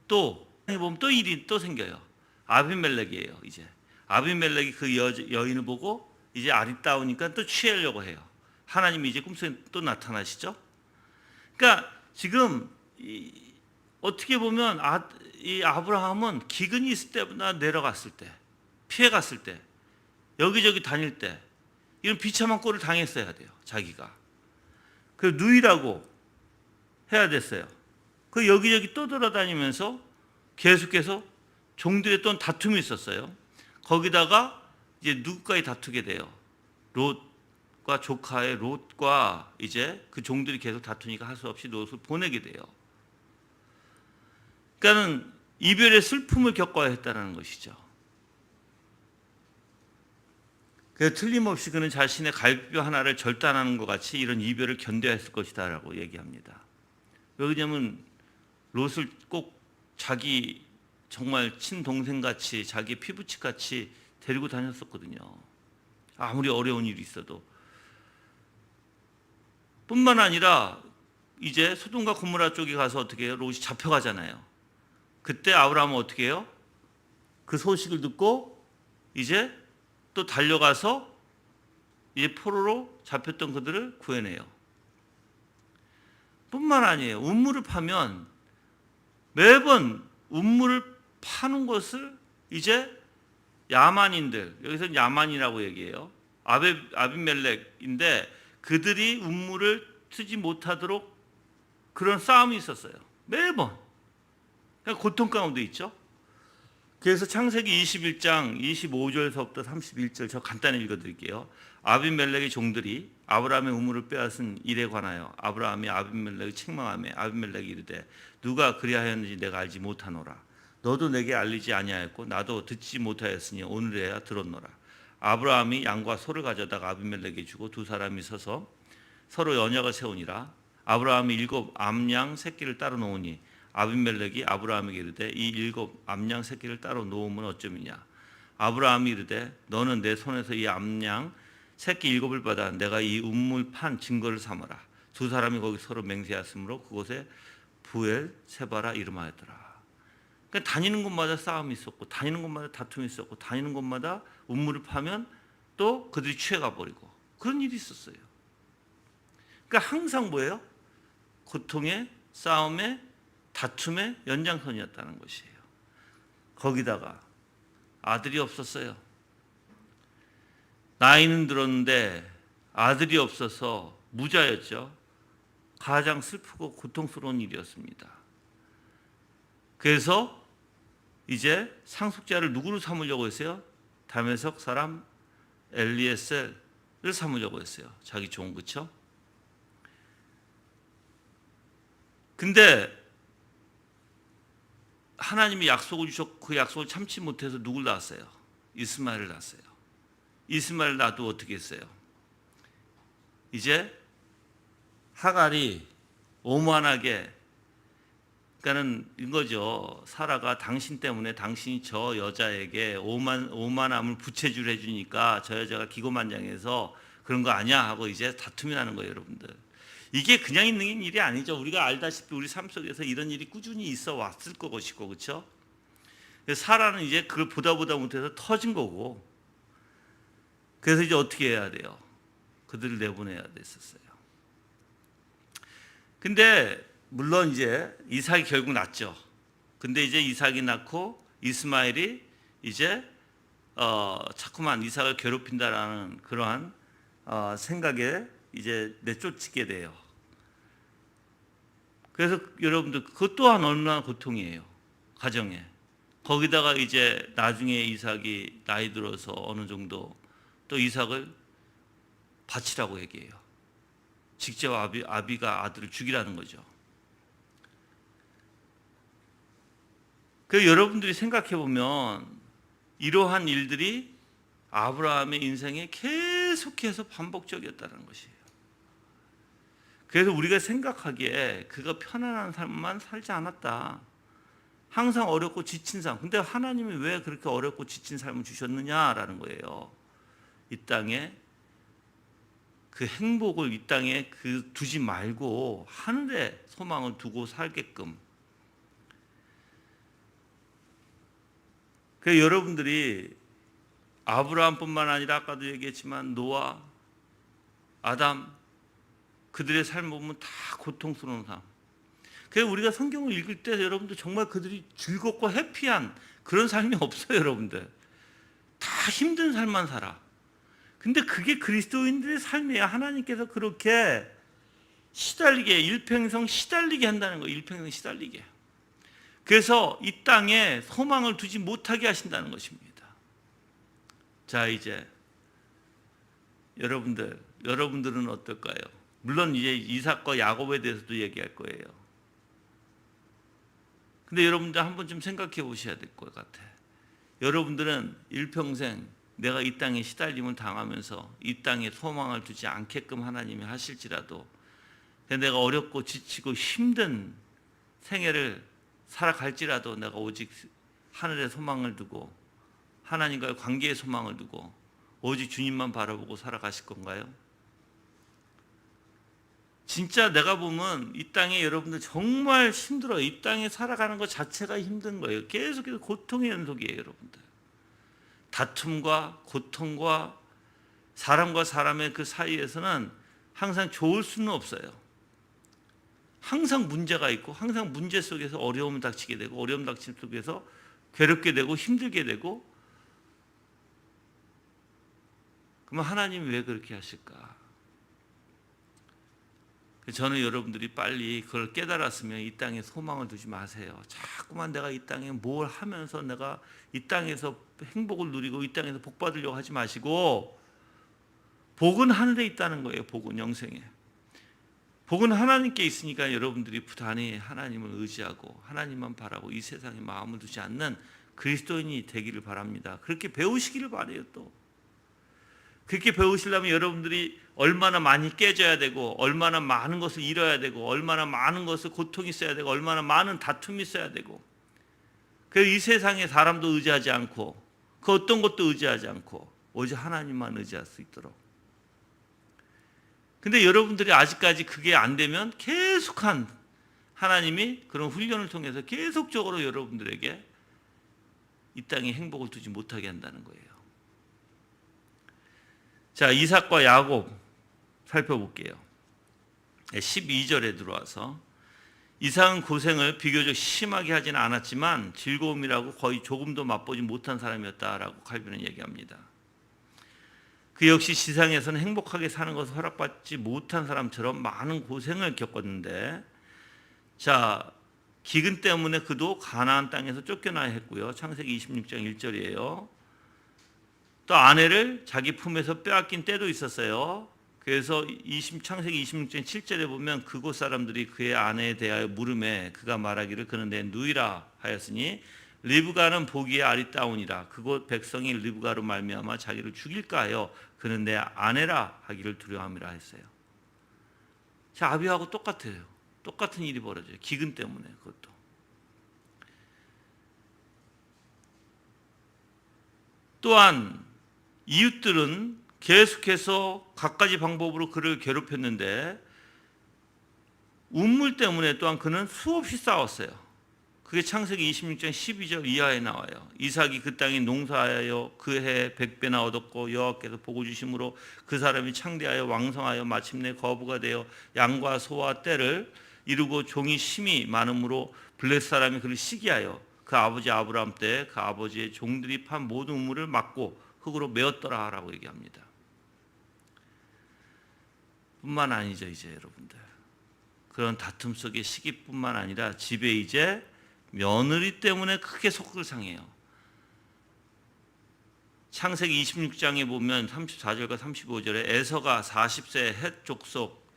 Speaker 1: 또 보면 또 일이 또 생겨요. 아비멜렉이에요. 이제 아비멜렉이 그 여인을 보고 이제 아리따우니까 또 취하려고 해요. 하나님이 이제 꿈속에 또 나타나시죠. 그러니까 지금 어떻게 보면 이 아브라함은 기근이 있을 때보다 내려갔을 때, 피해 갔을 때, 여기저기 다닐 때 이런 비참한 꼴을 당했어야 돼요. 자기가. 그 누이라고 해야 됐어요. 그 여기저기 또 돌아다니면서 계속해서 종들의 또 다툼이 있었어요. 거기다가 이제 누구까지 다투게 돼요. 롯과 조카의 롯과 이제 그 종들이 계속 다투니까 할 수 없이 롯을 보내게 돼요. 그러니까는 이별의 슬픔을 겪어야 했다는 것이죠. 그래서 틀림없이 그는 자신의 갈비뼈 하나를 절단하는 것 같이 이런 이별을 견뎌야 했을 것이다 라고 얘기합니다. 왜냐하면 롯을 꼭 자기 정말 친동생같이 자기 피부치같이 데리고 다녔었거든요. 아무리 어려운 일이 있어도. 뿐만 아니라 이제 소돔과 고모라 쪽에 가서 어떻게 해요? 롯이 잡혀가잖아요. 그때 아브라함은 어떻게 해요? 그 소식을 듣고 이제 또 달려가서 이제 포로로 잡혔던 그들을 구해내요. 뿐만 아니에요. 우물을 파면 매번 우물을 파는 것을 이제 야만인들, 여기서 야만이라고 얘기해요. 아비멜렉인데 그들이 우물을 트지 못하도록 그런 싸움이 있었어요. 매번. 그냥 고통 가운데 있죠. 그래서 창세기 21장 25절서부터 31절 저 간단히 읽어드릴게요. 아비멜렉의 종들이 아브라함의 우물을 빼앗은 일에 관하여 아브라함이 아비멜렉을 책망하며 아비멜렉이 이르되 누가 그리하였는지 내가 알지 못하노라. 너도 내게 알리지 아니하였고 나도 듣지 못하였으니 오늘에야 들었노라. 아브라함이 양과 소를 가져다가 아비멜렉에게 주고 두 사람이 서서 서로 언약을 세우니라. 아브라함이 7 암양 새끼를 따로 놓으니 아비멜렉이 아브라함에게 이르되 이 7 암양 새끼를 따로 놓으면 어쩌미냐. 아브라함이 이르되 너는 내 손에서 이 암양 새끼 7을 받아 내가 이 우물 판 증거를 삼으라. 두 사람이 거기 서로 맹세하였으므로 그곳에 부엘 세바라 이름하였더라. 그러니까 다니는 곳마다 싸움이 있었고 다니는 곳마다 다툼이 있었고 다니는 곳마다 우물을 파면 또 그들이 취해가 버리고 그런 일이 있었어요. 그러니까 항상 뭐예요? 고통의 싸움의 다툼의 연장선이었다는 것이에요. 거기다가 아들이 없었어요. 나이는 들었는데 아들이 없어서 무자였죠. 가장 슬프고 고통스러운 일이었습니다. 그래서 이제 상속자를 누구로 삼으려고 했어요? 다메섹 사람 엘리에셀을 삼으려고 했어요. 자기 종, 그렇죠? 근데 하나님이 약속을 주셨고 그 약속을 참지 못해서 누굴 낳았어요? 이스마엘을 낳았어요. 이스마엘 낳아도 어떻게 했어요? 이제 하갈이 오만하게, 그러니까는 이거죠. 사라가 당신 때문에 당신이 저 여자에게 오만함을 부채질 해주니까 저 여자가 기고만장해서 그런 거 아니야 하고 이제 다툼이 나는 거예요, 여러분들. 이게 그냥 있는 일이 아니죠. 우리가 알다시피 우리 삶 속에서 이런 일이 꾸준히 있어 왔을 것이고, 그렇죠? 사라는 이제 그걸 보다 못해서 터진 거고, 그래서 이제 어떻게 해야 돼요? 그들을 내보내야 됐었어요. 근데 물론 이제 이삭이 결국 낳죠. 근데 이제 이삭이 낳고 이스마엘이 이제 자꾸만 이삭을 괴롭힌다라는 그러한 생각에 이제 내쫓게 돼요. 그래서 여러분들 그것 또한 얼마나 고통이에요. 가정에. 거기다가 이제 나중에 이삭이 나이 들어서 어느 정도 또 이삭을 바치라고 얘기해요. 직접 아비가 아들을 죽이라는 거죠. 그래서 여러분들이 생각해 보면 이러한 일들이 아브라함의 인생에 계속해서 반복적이었다는 것이에요. 그래서 우리가 생각하기에 그가 편안한 삶만 살지 않았다. 항상 어렵고 지친 삶. 근데 하나님이 왜 그렇게 어렵고 지친 삶을 주셨느냐라는 거예요. 이 땅에 그 행복을 이 땅에 그 두지 말고 하늘에 소망을 두고 살게끔. 그래서 여러분들이 아브라함뿐만 아니라 아까도 얘기했지만 노아, 아담 그들의 삶을 보면 다 고통스러운 삶. 그래서 우리가 성경을 읽을 때 여러분들 정말 그들이 즐겁고 해피한 그런 삶이 없어요, 여러분들. 다 힘든 삶만 살아. 근데 그게 그리스도인들의 삶이에요. 하나님께서 그렇게 시달리게, 일평생 시달리게 한다는 거예요. 일평생 시달리게. 그래서 이 땅에 소망을 두지 못하게 하신다는 것입니다. 자, 이제 여러분들은 어떨까요? 물론 이제 이삭과 야곱에 대해서도 얘기할 거예요. 근데 여러분들 한번 좀 생각해 보셔야 될 것 같아. 여러분들은 일평생 내가 이 땅에 시달림을 당하면서 이 땅에 소망을 두지 않게끔 하나님이 하실지라도 내가 어렵고 지치고 힘든 생애를 살아갈지라도 내가 오직 하늘에 소망을 두고 하나님과의 관계에 소망을 두고 오직 주님만 바라보고 살아가실 건가요? 진짜 내가 보면 이 땅에 여러분들 정말 힘들어요. 이 땅에 살아가는 것 자체가 힘든 거예요. 계속해서 고통의 연속이에요, 여러분들. 다툼과 고통과 사람과 사람의 그 사이에서는 항상 좋을 수는 없어요. 항상 문제가 있고 항상 문제 속에서 어려움을 닥치게 되고 어려움 닥침 속에서 괴롭게 되고 힘들게 되고, 그러면 하나님이 왜 그렇게 하실까? 저는 여러분들이 빨리 그걸 깨달았으면 이 땅에 소망을 두지 마세요. 자꾸만 내가 이 땅에 뭘 하면서 내가 이 땅에서 행복을 누리고 이 땅에서 복 받으려고 하지 마시고, 복은 하늘에 있다는 거예요. 복은 영생에. 복은 하나님께 있으니까 여러분들이 부단히 하나님을 의지하고 하나님만 바라고 이 세상에 마음을 두지 않는 그리스도인이 되기를 바랍니다. 그렇게 배우시기를 바라요. 또 그렇게 배우시려면 여러분들이 얼마나 많이 깨져야 되고 얼마나 많은 것을 잃어야 되고 얼마나 많은 것을 고통이 있어야 되고 얼마나 많은 다툼이 있어야 되고, 그래서 이 세상에 사람도 의지하지 않고 그 어떤 것도 의지하지 않고 오직 하나님만 의지할 수 있도록. 근데 여러분들이 아직까지 그게 안 되면 계속한 하나님이 그런 훈련을 통해서 계속적으로 여러분들에게 이 땅에 행복을 두지 못하게 한다는 거예요. 자, 이삭과 야곱 살펴볼게요. 12절에 들어와서 이삭은 고생을 비교적 심하게 하지는 않았지만 즐거움이라고 거의 조금도 맛보지 못한 사람이었다라고 칼빈은 얘기합니다. 그 역시 지상에서는 행복하게 사는 것을 허락받지 못한 사람처럼 많은 고생을 겪었는데, 자, 기근 때문에 그도 가나안 땅에서 쫓겨나야 했고요. 창세기 26장 1절이에요. 또 아내를 자기 품에서 빼앗긴 때도 있었어요. 그래서 창세기 26장 7절에 보면 그곳 사람들이 그의 아내에 대하여 물음에 그가 말하기를 그는 내 누이라 하였으니 리브가는 보기에 아리따우니라. 그곳 백성이 리브가로 말미암아 자기를 죽일까 하여 그는 내 아내라 하기를 두려워함이라 했어요. 자, 아비하고 똑같아요. 똑같은 일이 벌어져요. 기근 때문에. 그것도 또한 이웃들은 계속해서 갖가지 방법으로 그를 괴롭혔는데 운물 때문에 또한 그는 수없이 싸웠어요. 그게 창세기 26장 12절 이하에 나와요. 이삭이 그 땅에 농사하여 그 해에 100배나 얻었고 여호와께서 복을 주심으로 그 사람이 창대하여 왕성하여 마침내 거부가 되어 양과 소와 떼를 이루고 종이 심이 많음으로 블레셋 사람이 그를 시기하여 그 아버지 아브라함 때 그 아버지의 종들이 판 모든 우물을 막고 흙으로 메었더라 라고 얘기합니다. 뿐만 아니죠. 이제 여러분들 그런 다툼 속의 시기뿐만 아니라 집에 이제 며느리 때문에 크게 속을 상해요. 창세기 26장에 보면 34절과 35절에 에서가 40세 헷 족속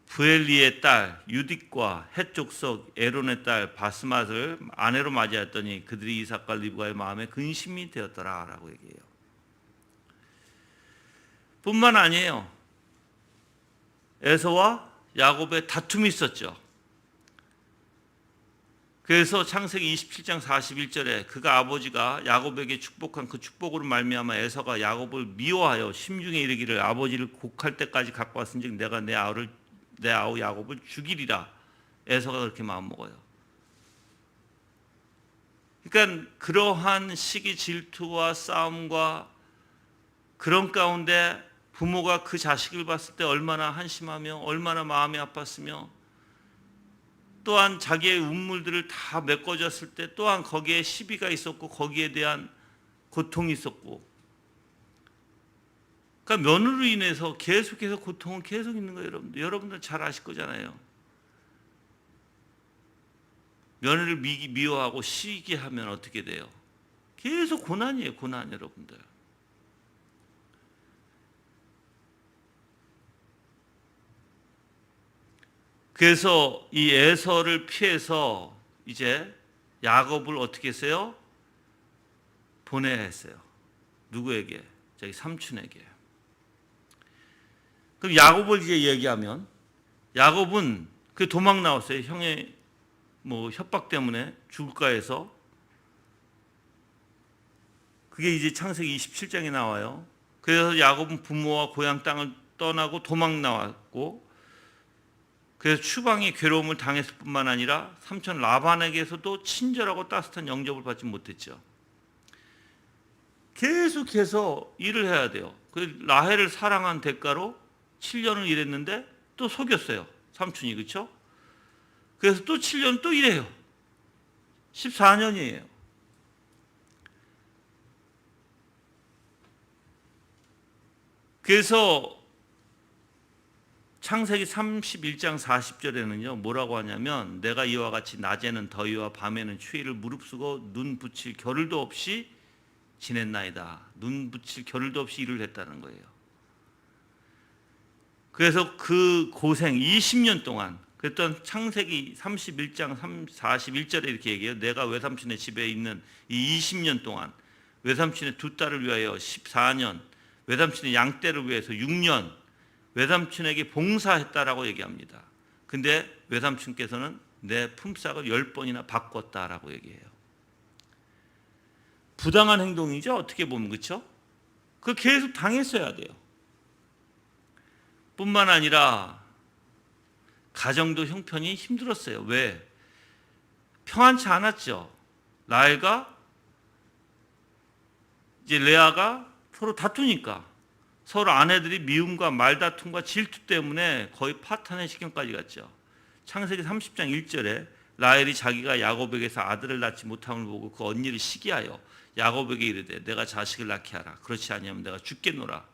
Speaker 1: 부엘리의 딸 유딕과 헷 족속 에론의 딸 바스맛을 아내로 맞이했더니 그들이 이삭과 리브가의 마음에 근심이 되었더라 라고 얘기해요. 뿐만 아니에요. 에서와 야곱의 다툼이 있었죠. 그래서 창세기 27장 41절에 그가 아버지가 야곱에게 축복한 그 축복으로 말미암아 에서가 야곱을 미워하여 심중에 이르기를 아버지를 곡할 때까지 갖고 왔은즉 내가 내 아우 야곱을 죽이리라. 에서가 그렇게 마음먹어요. 그러니까 그러한 시기 질투와 싸움과 그런 가운데 부모가 그 자식을 봤을 때 얼마나 한심하며 얼마나 마음이 아팠으며 또한 자기의 운물들을 다 메꿔줬을 때 또한 거기에 시비가 있었고 거기에 대한 고통이 있었고, 그러니까 며느리로 인해서 계속해서 고통은 계속 있는 거예요. 여러분들 잘 아실 거잖아요. 며느리를 미워하고 시기하면 어떻게 돼요? 계속 고난이에요. 고난. 여러분들 그래서 이 에서를 피해서 이제 야곱을 어떻게 했어요? 보내야 했어요. 누구에게? 자기 삼촌에게. 그럼 야곱을 이제 얘기하면 야곱은 그 도망 나왔어요. 형의 뭐 협박 때문에 죽을까 해서. 그게 이제 창세기 27장에 나와요. 그래서 야곱은 부모와 고향 땅을 떠나고 도망 나왔고, 그래서 추방의 괴로움을 당했을 뿐만 아니라 삼촌 라반에게서도 친절하고 따뜻한 영접을 받지 못했죠. 계속해서 일을 해야 돼요. 그 라헬을 사랑한 대가로 7년을 일했는데 또 속였어요. 삼촌이. 그렇죠? 그래서 또 7년 또 일해요. 14년이에요. 그래서 창세기 31장 40절에는요 뭐라고 하냐면, 내가 이와 같이 낮에는 더위와 밤에는 추위를 무릅쓰고 눈 붙일 겨를도 없이 지냈나이다. 눈 붙일 겨를도 없이 일을 했다는 거예요. 그래서 그 고생 20년 동안, 그랬던 창세기 31장 41절에 이렇게 얘기해요. 내가 외삼촌의 집에 있는 이 20년 동안 외삼촌의 두 딸을 위하여 14년, 외삼촌의 양떼를 위해서 6년 외삼촌에게 봉사했다라고 얘기합니다. 근데 외삼촌께서는 내 품삯을 10번이나 바꿨다라고 얘기해요. 부당한 행동이죠. 어떻게 보면. 그렇죠? 그걸 계속 당했어야 돼요. 뿐만 아니라 가정도 형편이 힘들었어요. 왜? 평안치 않았죠. 라헬과 이제 레아가 서로 다투니까, 서로 아내들이 미움과 말다툼과 질투 때문에 거의 파탄의 지경까지 갔죠. 창세기 30장 1절에 라헬이 자기가 야곱에게서 아들을 낳지 못함을 보고 그 언니를 시기하여 야곱에게 이르되 내가 자식을 낳게 하라. 그렇지 아니하면 내가 죽겠노라.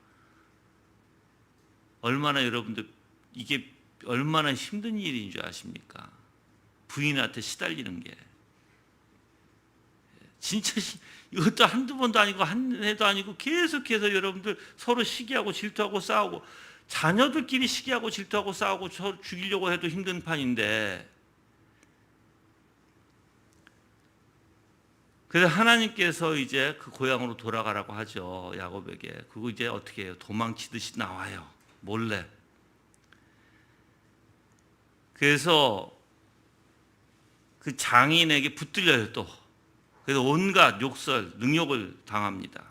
Speaker 1: 얼마나 여러분들 이게 얼마나 힘든 일인 줄 아십니까? 부인한테 시달리는 게 진짜 이것도 한두 번도 아니고 한 해도 아니고 계속해서 여러분들 서로 시기하고 질투하고 싸우고, 자녀들끼리 시기하고 질투하고 싸우고 서로 죽이려고 해도 힘든 판인데, 그래서 하나님께서 이제 그 고향으로 돌아가라고 하죠. 야곱에게. 그리고 이제 어떻게 해요? 도망치듯이 나와요. 몰래. 그래서 그 장인에게 붙들려요 또. 그래서 온갖 욕설, 능욕을 당합니다.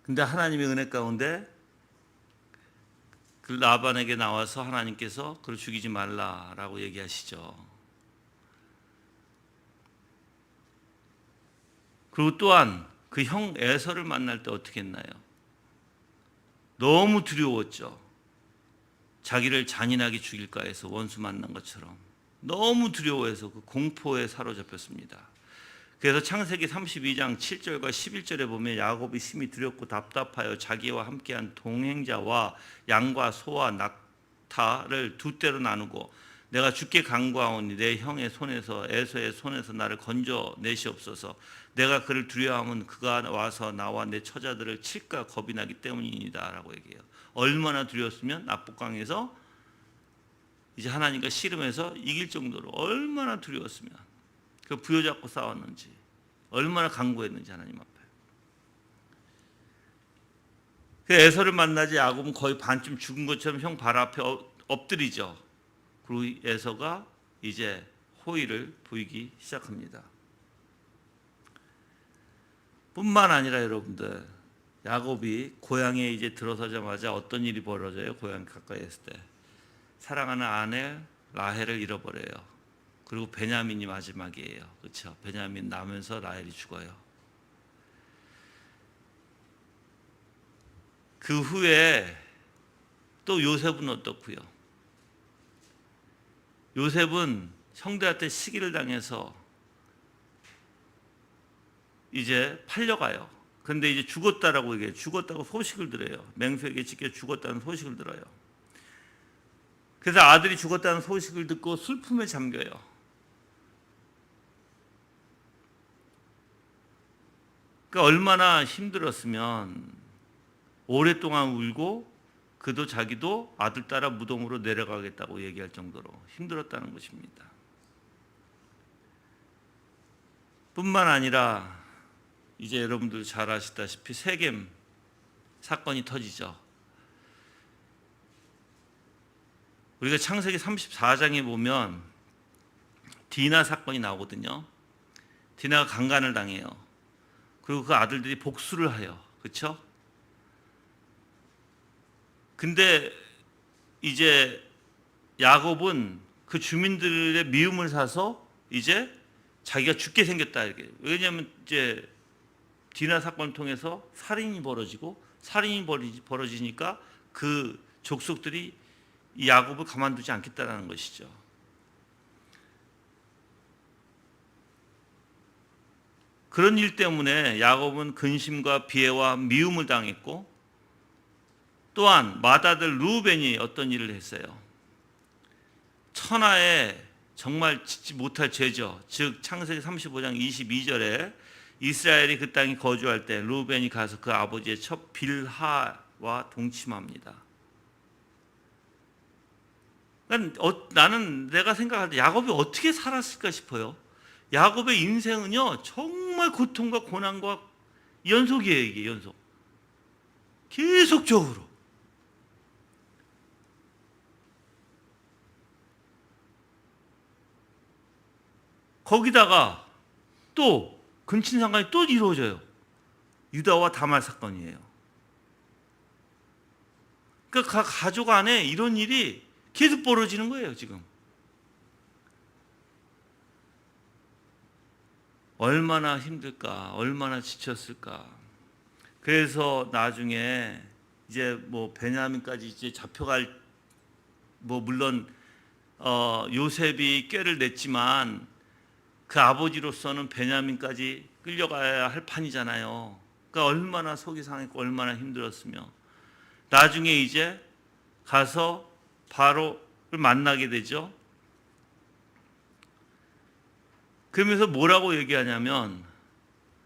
Speaker 1: 근데 하나님의 은혜 가운데 그 라반에게 나와서 하나님께서 그를 죽이지 말라라고 얘기하시죠. 그리고 또한 그 형 에서를 만날 때 어떻게 했나요? 너무 두려웠죠. 자기를 잔인하게 죽일까 해서 원수 만난 것처럼 너무 두려워해서 그 공포에 사로잡혔습니다. 그래서 창세기 32장 7절과 11절에 보면 야곱이 심히 두렵고 답답하여 자기와 함께한 동행자와 양과 소와 낙타를 두 떼로 나누고 내가 주께 간구하오니 내 형의 손에서 에서의 손에서 나를 건져내시옵소서. 내가 그를 두려워하면 그가 와서 나와 내 처자들을 칠까 겁이 나기 때문이니다 라고 얘기해요. 얼마나 두려웠으면 압록강에서 이제 하나님과 씨름해서 이길 정도로 얼마나 두려웠으면, 그 부여잡고 싸웠는지, 얼마나 간구했는지 하나님 앞에. 그 에서를 만나지 야곱은 거의 반쯤 죽은 것처럼 형 발 앞에 엎드리죠. 그리고 에서가 이제 호의를 보이기 시작합니다. 뿐만 아니라 여러분들, 야곱이 고향에 이제 들어서자마자 어떤 일이 벌어져요? 고향 가까이 했을 때 사랑하는 아내 라헬을 잃어버려요. 그리고 베냐민이 마지막이에요. 그렇죠? 베냐민 나면서 라헬이 죽어요. 그 후에 또 요셉은 어떻고요? 요셉은 형들한테 시기를 당해서 이제 팔려가요. 그런데 이제 죽었다라고 얘기해요. 죽었다고 소식을 들어요. 맹수에게 찢겨 죽었다는 소식을 들어요. 그래서 아들이 죽었다는 소식을 듣고 슬픔에 잠겨요. 그러니까 얼마나 힘들었으면 오랫동안 울고 그도 자기도 아들 따라 무덤으로 내려가겠다고 얘기할 정도로 힘들었다는 것입니다. 뿐만 아니라 이제 여러분들 잘 아시다시피 세겜 사건이 터지죠. 우리가 창세기 34장에 보면 디나 사건이 나오거든요. 디나가 강간을 당해요. 그리고 그 아들들이 복수를 해요. 그렇죠? 근데 이제 야곱은 그 주민들의 미움을 사서 이제 자기가 죽게 생겼다 이렇게. 왜냐하면 이제 디나 사건을 통해서 살인이 벌어지니까 그 족속들이 이 야곱을 가만두지 않겠다라는 것이죠. 그런 일 때문에 야곱은 근심과 비애와 미움을 당했고, 또한 맏아들 루벤이 어떤 일을 했어요. 천하에 정말 짓지 못할 죄죠. 즉 창세기 35장 22절에 이스라엘이 그 땅에 거주할 때 루벤이 가서 그 아버지의 첫 빌하와 동침합니다. 나는 내가 생각할 때 야곱이 어떻게 살았을까 싶어요. 야곱의 인생은요 정말 고통과 고난과 연속이에요. 이게 연속, 계속적으로. 거기다가 또 근친상간이 또 이루어져요. 유다와 다말 사건이에요. 그러니까 가족 안에 이런 일이 계속 벌어지는 거예요. 지금 얼마나 힘들까, 얼마나 지쳤을까. 그래서 나중에 이제 뭐 베냐민까지 이제 잡혀갈, 뭐 물론 요셉이 꾀를 냈지만 그 아버지로서는 베냐민까지 끌려가야 할 판이잖아요. 그러니까 얼마나 속이 상했고 얼마나 힘들었으며, 나중에 이제 가서 바로를 만나게 되죠. 그러면서 뭐라고 얘기하냐면,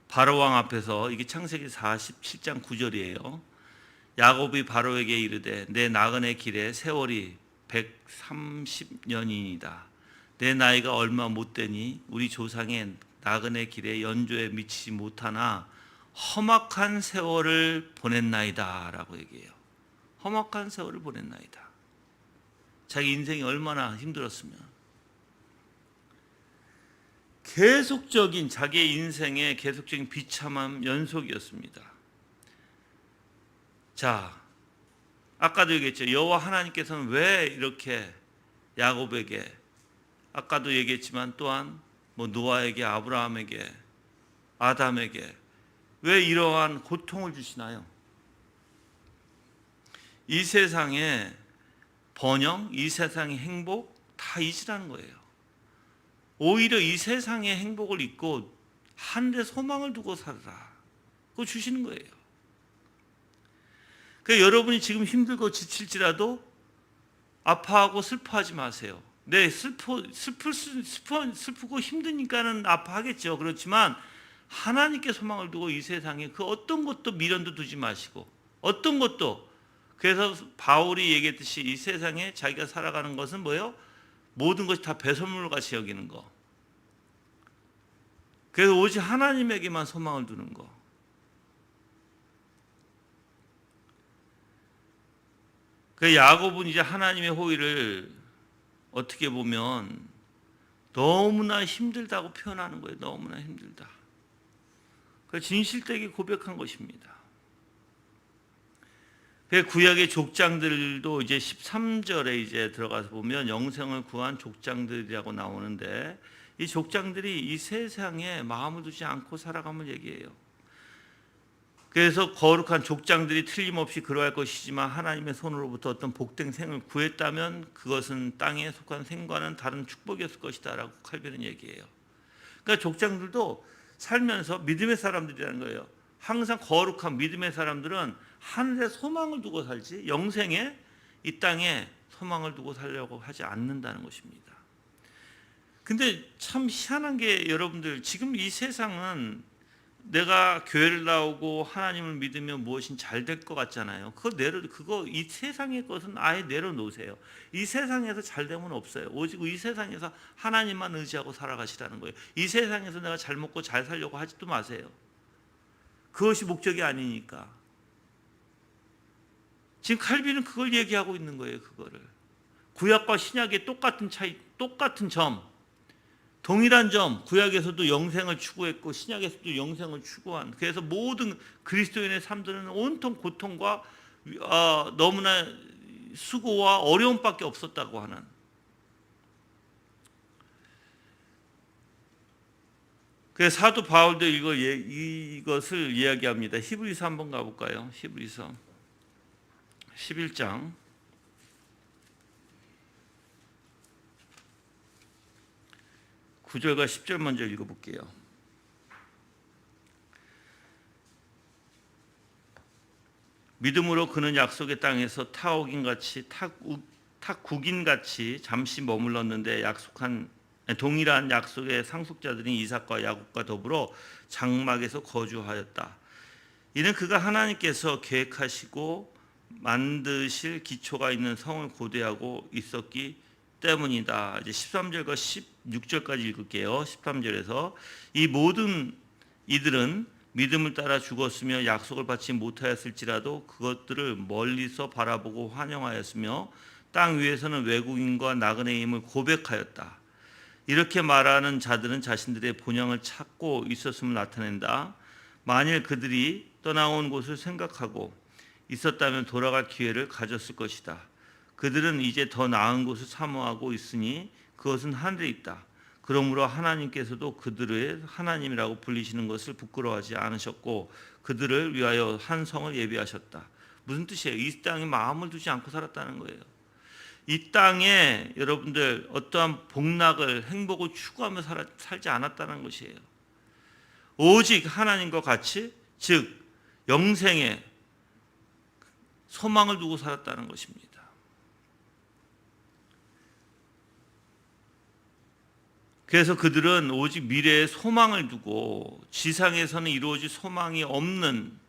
Speaker 1: 바로왕 앞에서, 이게 창세기 47장 9절이에요. 야곱이 바로에게 이르되 내 나그네 길에 세월이 130년이니이다. 내 나이가 얼마 못 되니 우리 조상의 나그네 길에 연조에 미치지 못하나 험악한 세월을 보냈나이다 라고 얘기해요. 험악한 세월을 보냈나이다. 자기 인생이 얼마나 힘들었으면. 계속적인 자기의 인생의 계속적인 비참함 연속이었습니다. 자, 아까도 얘기했죠. 여호와 하나님께서는 왜 이렇게 야곱에게, 아까도 얘기했지만 또한 뭐 노아에게, 아브라함에게, 아담에게 왜 이러한 고통을 주시나요? 이 세상의 번영, 이 세상의 행복 다 잊으라는 거예요. 오히려 이 세상의 행복을 잊고 하늘에 소망을 두고 살아라. 그거 주시는 거예요. 그러니까 여러분이 지금 힘들고 지칠지라도 아파하고 슬퍼하지 마세요. 네, 슬프고 힘드니까는 아파하겠죠. 그렇지만 하나님께 소망을 두고 이 세상에 그 어떤 것도 미련도 두지 마시고, 어떤 것도, 그래서 바울이 얘기했듯이 이 세상에 자기가 살아가는 것은 뭐예요? 모든 것이 다 배설물 같이 여기는 거. 그래서 오직 하나님에게만 소망을 두는 거. 그 야곱은 이제 하나님의 호의를 어떻게 보면 너무나 힘들다고 표현하는 거예요. 너무나 힘들다. 그 진실되게 고백한 것입니다. 그 구약의 족장들도 이제 13절에 이제 들어가서 보면 영생을 구한 족장들이라고 나오는데, 이 족장들이 이 세상에 마음을 두지 않고 살아감을 얘기해요. 그래서 거룩한 족장들이 틀림없이 그러할 것이지만 하나님의 손으로부터 어떤 복된 생을 구했다면 그것은 땅에 속한 생과는 다른 축복이었을 것이다 라고 칼빈은 얘기해요. 그러니까 족장들도 살면서 믿음의 사람들이라는 거예요. 항상 거룩한 믿음의 사람들은 하늘에 소망을 두고 살지 영생에, 이 땅에 소망을 두고 살려고 하지 않는다는 것입니다. 근데 참 희한한 게, 여러분들 지금 이 세상은 내가 교회를 나오고 하나님을 믿으면 무엇인 잘 될 것 같잖아요. 그거 이 세상의 것은 아예 내려놓으세요. 이 세상에서 잘 되면 없어요. 오직 이 세상에서 하나님만 의지하고 살아가시라는 거예요. 이 세상에서 내가 잘 먹고 잘 살려고 하지도 마세요. 그것이 목적이 아니니까. 지금 칼빈은 그걸 얘기하고 있는 거예요. 그거를 구약과 신약의 똑같은 차이, 똑같은 점, 동일한 점. 구약에서도 영생을 추구했고 신약에서도 영생을 추구한, 그래서 모든 그리스도인의 삶들은 온통 고통과 너무나 수고와 어려움밖에 없었다고 하는. 그래서 사도 바울도 이것을 이야기합니다. 히브리서 한번 가볼까요? 히브리서 11장 9절과 10절 먼저 읽어볼게요. 믿음으로 그는 약속의 땅에서 탁국인같이 잠시 머물렀는데 동일한 약속의 상속자들인 이삭과 야곱과 더불어 장막에서 거주하였다. 이는 그가 하나님께서 계획하시고 만드실 기초가 있는 성을 고대하고 있었기 때문이다. 이제 13절과 16절까지 읽을게요. 13절에서 이 모든 이들은 믿음을 따라 죽었으며 약속을 받지 못하였을지라도 그것들을 멀리서 바라보고 환영하였으며 땅 위에서는 외국인과 나그네의 힘을 고백하였다. 이렇게 말하는 자들은 자신들의 본향을 찾고 있었음을 나타낸다. 만일 그들이 떠나온 곳을 생각하고 있었다면 돌아갈 기회를 가졌을 것이다. 그들은 이제 더 나은 곳을 사모하고 있으니 그것은 하늘에 있다. 그러므로 하나님께서도 그들을 하나님이라고 불리시는 것을 부끄러워하지 않으셨고 그들을 위하여 한 성을 예비하셨다. 무슨 뜻이에요? 이 땅에 마음을 두지 않고 살았다는 거예요. 이 땅에 여러분들 어떠한 복락을, 행복을 추구하며 살지 않았다는 것이에요. 오직 하나님과 같이, 즉 영생에 소망을 두고 살았다는 것입니다. 그래서 그들은 오직 미래에 소망을 두고 지상에서는 이루어질 소망이 없는,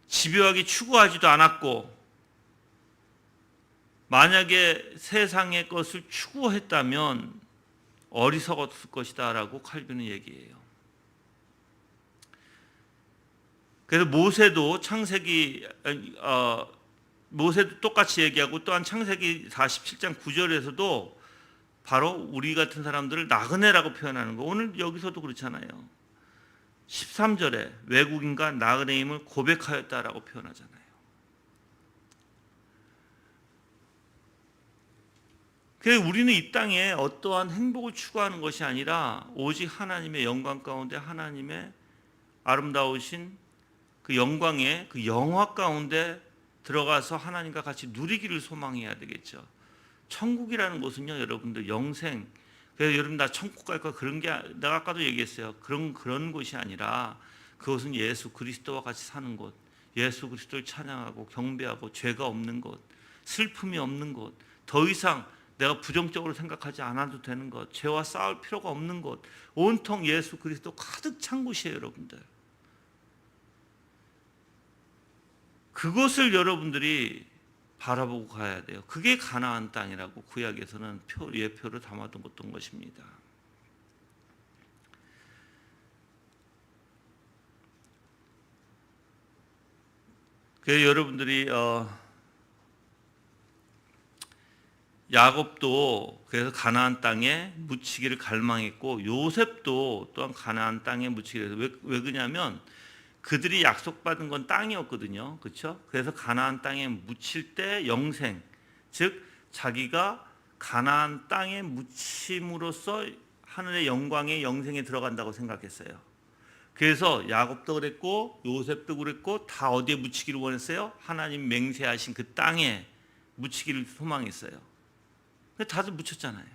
Speaker 1: 집요하게 추구하지도 않았고, 만약에 세상의 것을 추구했다면 어리석었을 것이다 라고 칼빈은 얘기해요. 그래서 모세도 모세도 똑같이 얘기하고, 또한 창세기 47장 9절에서도 바로 우리 같은 사람들을 나그네라고 표현하는 거. 오늘 여기서도 그렇잖아요. 13절에 외국인과 나그네임을 고백하였다라고 표현하잖아요. 그래서 우리는 이 땅에 어떠한 행복을 추구하는 것이 아니라 오직 하나님의 영광 가운데, 하나님의 아름다우신 그 영광의 그 영화 가운데 들어가서 하나님과 같이 누리기를 소망해야 되겠죠. 천국이라는 것은요, 여러분들 영생. 그래서 여러분 나 천국 갈 거야 그런 게, 내가 아까도 얘기했어요. 그런 곳이 아니라 그것은 예수 그리스도와 같이 사는 곳, 예수 그리스도를 찬양하고 경배하고 죄가 없는 곳, 슬픔이 없는 곳, 더 이상 내가 부정적으로 생각하지 않아도 되는 것, 죄와 싸울 필요가 없는 곳, 온통 예수 그리스도 가득 찬 곳이에요, 여러분들. 그것을 여러분들이 바라보고 가야 돼요. 그게 가나안 땅이라고 구약에서는 예표로 담아둔 것입니다. 그래서 여러분들이 야곱도 그래서 가나안 땅에 묻히기를 갈망했고, 요셉도 또한 가나안 땅에 묻히기를. 왜 그러냐면 그들이 약속받은 건 땅이었거든요. 그렇죠? 그래서 가나안 땅에 묻힐 때 영생, 즉 자기가 가나안 땅에 묻힘으로써 하늘의 영광의 영생에 들어간다고 생각했어요. 그래서 야곱도 그랬고 요셉도 그랬고 다 어디에 묻히기를 원했어요? 하나님 맹세하신 그 땅에 묻히기를 소망했어요. 다들 묻혔잖아요.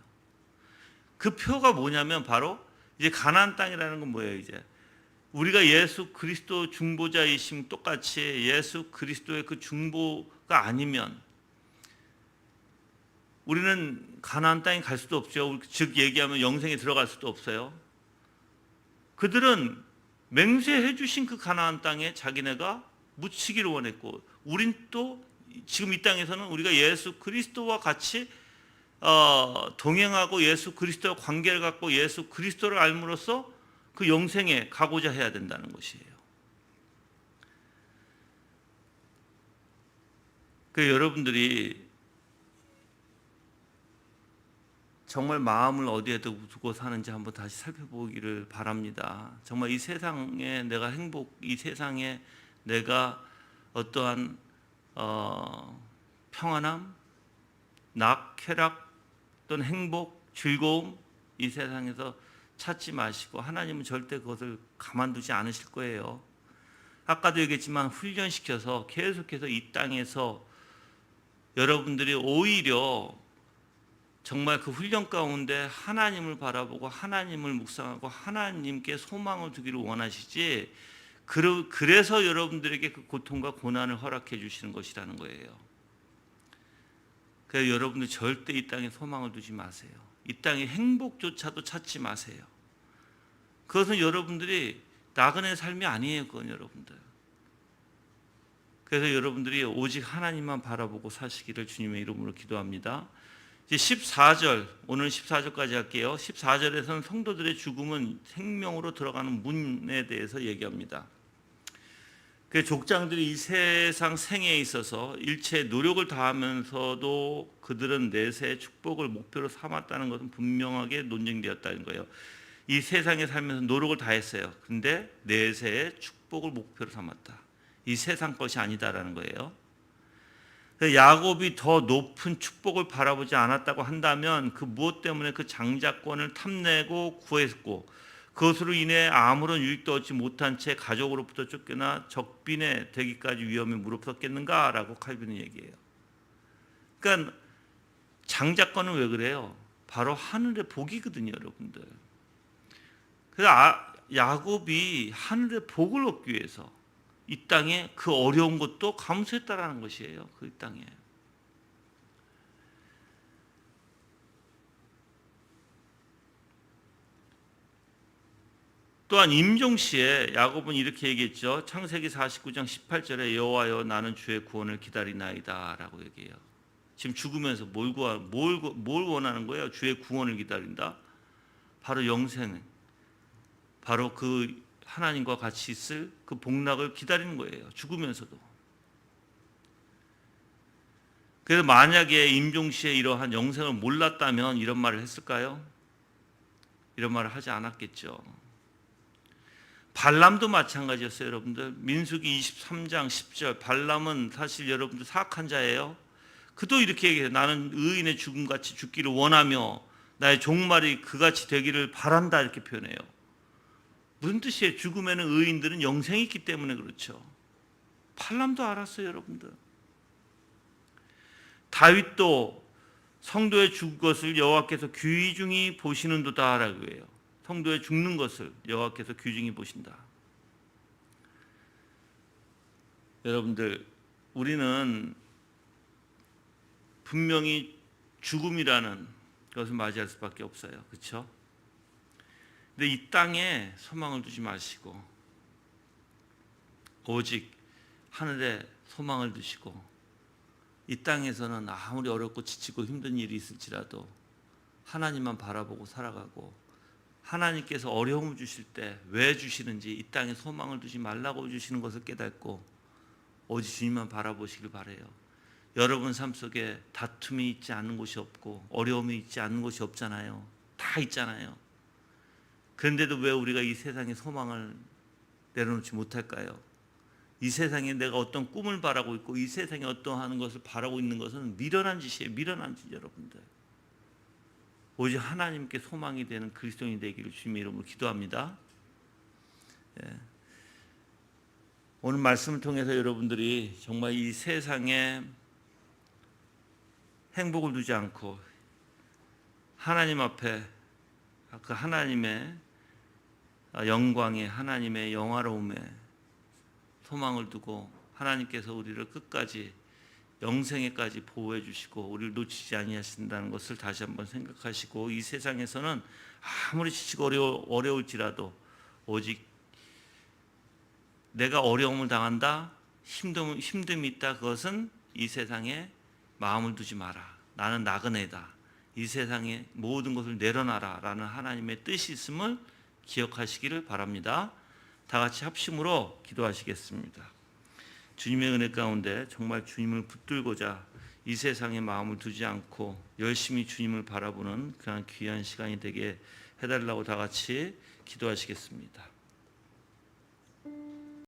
Speaker 1: 그 표가 뭐냐면 바로 이제 가나안 땅이라는 건 뭐예요? 이제 우리가 예수 그리스도 중보자이심 똑같이 예수 그리스도의 그 중보가 아니면 우리는 가나안 땅에 갈 수도 없죠. 즉 얘기하면 영생에 들어갈 수도 없어요. 그들은 맹세해 주신 그 가나안 땅에 자기네가 묻히기를 원했고, 우린 또 지금 이 땅에서는 우리가 예수 그리스도와 같이 동행하고 예수 그리스도와 관계를 갖고 예수 그리스도를 알므로써 그 영생에 가고자 해야 된다는 것이에요. 여러분들이 정말 마음을 어디에 두고 사는지 한번 다시 살펴보기를 바랍니다. 정말 이 세상에 내가 이 세상에 내가 어떠한 평안함, 쾌락 또는 행복, 즐거움 이 세상에서 찾지 마시고 하나님은 절대 그것을 가만두지 않으실 거예요. 아까도 얘기했지만 훈련시켜서 계속해서 이 땅에서 여러분들이 오히려 정말 그 훈련 가운데 하나님을 바라보고 하나님을 묵상하고 하나님께 소망을 두기를 원하시지, 그래서 여러분들에게 그 고통과 고난을 허락해 주시는 것이라는 거예요. 그래서 여러분들 절대 이 땅에 소망을 두지 마세요. 이 땅의 행복조차도 찾지 마세요. 그것은 여러분들이 나그네 삶이 아니에요. 그건 여러분들. 그래서 여러분들이 오직 하나님만 바라보고 사시기를 주님의 이름으로 기도합니다. 이제 14절, 오늘 14절까지 할게요. 14절에서는 성도들의 죽음은 생명으로 들어가는 문에 대해서 얘기합니다. 그 족장들이 이 세상 생애에 있어서 일체 노력을 다하면서도 그들은 내세의 축복을 목표로 삼았다는 것은 분명하게 논증되었다는 거예요. 이 세상에 살면서 노력을 다했어요. 근데 내세의 축복을 목표로 삼았다. 이 세상 것이 아니다라는 거예요. 야곱이 더 높은 축복을 바라보지 않았다고 한다면 그 무엇 때문에 그 장자권을 탐내고 구했고 그것으로 인해 아무런 유익도 얻지 못한 채 가족으로부터 쫓겨나 적빈에 되기까지 위험에 무릅쓰겠는가라고 칼빈은 얘기해요. 그러니까 장자권은 왜 그래요? 바로 하늘의 복이거든요, 여러분들. 그래서 야곱이 하늘의 복을 얻기 위해서 이 땅에 그 어려운 것도 감수했다라는 것이에요. 그 땅에. 또한 임종시에 야곱은 이렇게 얘기했죠. 창세기 49장 18절에 여호와여 나는 주의 구원을 기다리나이다 라고 얘기해요. 지금 죽으면서 뭘 원하는 거예요? 주의 구원을 기다린다. 바로 영생, 바로 그 하나님과 같이 있을 그 복락을 기다리는 거예요. 죽으면서도. 그래서 만약에 임종시에 이러한 영생을 몰랐다면 이런 말을 했을까요? 이런 말을 하지 않았겠죠. 발람도 마찬가지였어요, 여러분들. 민수기 23장 10절. 발람은 사실 여러분들 사악한 자예요. 그도 이렇게 얘기해요. 나는 의인의 죽음같이 죽기를 원하며 나의 종말이 그같이 되기를 바란다 이렇게 표현해요. 무슨 뜻이에요? 죽음에는 의인들은 영생이 있기 때문에 그렇죠. 발람도 알았어요, 여러분들. 다윗도 성도의 죽을 것을 여호와께서 귀중히 보시는도다라고 해요. 성도의 죽는 것을 여호와께서 귀중히 보신다. 여러분들, 우리는 분명히 죽음이라는 것을 맞이할 수밖에 없어요. 그렇죠? 근데 이 땅에 소망을 두지 마시고 오직 하늘에 소망을 두시고 이 땅에서는 아무리 어렵고 지치고 힘든 일이 있을지라도 하나님만 바라보고 살아가고 하나님께서 어려움을 주실 때 왜 주시는지 이 땅에 소망을 두지 말라고 주시는 것을 깨닫고 오직 주님만 바라보시길 바라요. 여러분 삶 속에 다툼이 있지 않는 곳이 없고 어려움이 있지 않는 곳이 없잖아요. 다 있잖아요. 그런데도 왜 우리가 이 세상에 소망을 내려놓지 못할까요? 이 세상에 내가 어떤 꿈을 바라고 있고 이 세상에 어떠한 것을 바라고 있는 것은 미련한 짓이에요. 미련한 짓, 여러분들. 오직 하나님께 소망이 되는 그리스도인이 되기를 주님의 이름으로 기도합니다. 예. 오늘 말씀을 통해서 여러분들이 정말 이 세상에 행복을 두지 않고 하나님 앞에 그 하나님의 영광에 하나님의 영화로움에 소망을 두고 하나님께서 우리를 끝까지 영생에까지 보호해 주시고 우리를 놓치지 아니하신다는 것을 다시 한번 생각하시고 이 세상에서는 아무리 지치고 어려울지라도 오직 내가 어려움을 당한다, 힘듦이 있다, 그것은 이 세상에 마음을 두지 마라. 나는 나그네다. 이 세상의 모든 것을 내려놔라 라는 하나님의 뜻이 있음을 기억하시기를 바랍니다. 다 같이 합심으로 기도하시겠습니다. 주님의 은혜 가운데 정말 주님을 붙들고자 이 세상에 마음을 두지 않고 열심히 주님을 바라보는 그런 귀한 시간이 되게 해달라고 다 같이 기도하시겠습니다.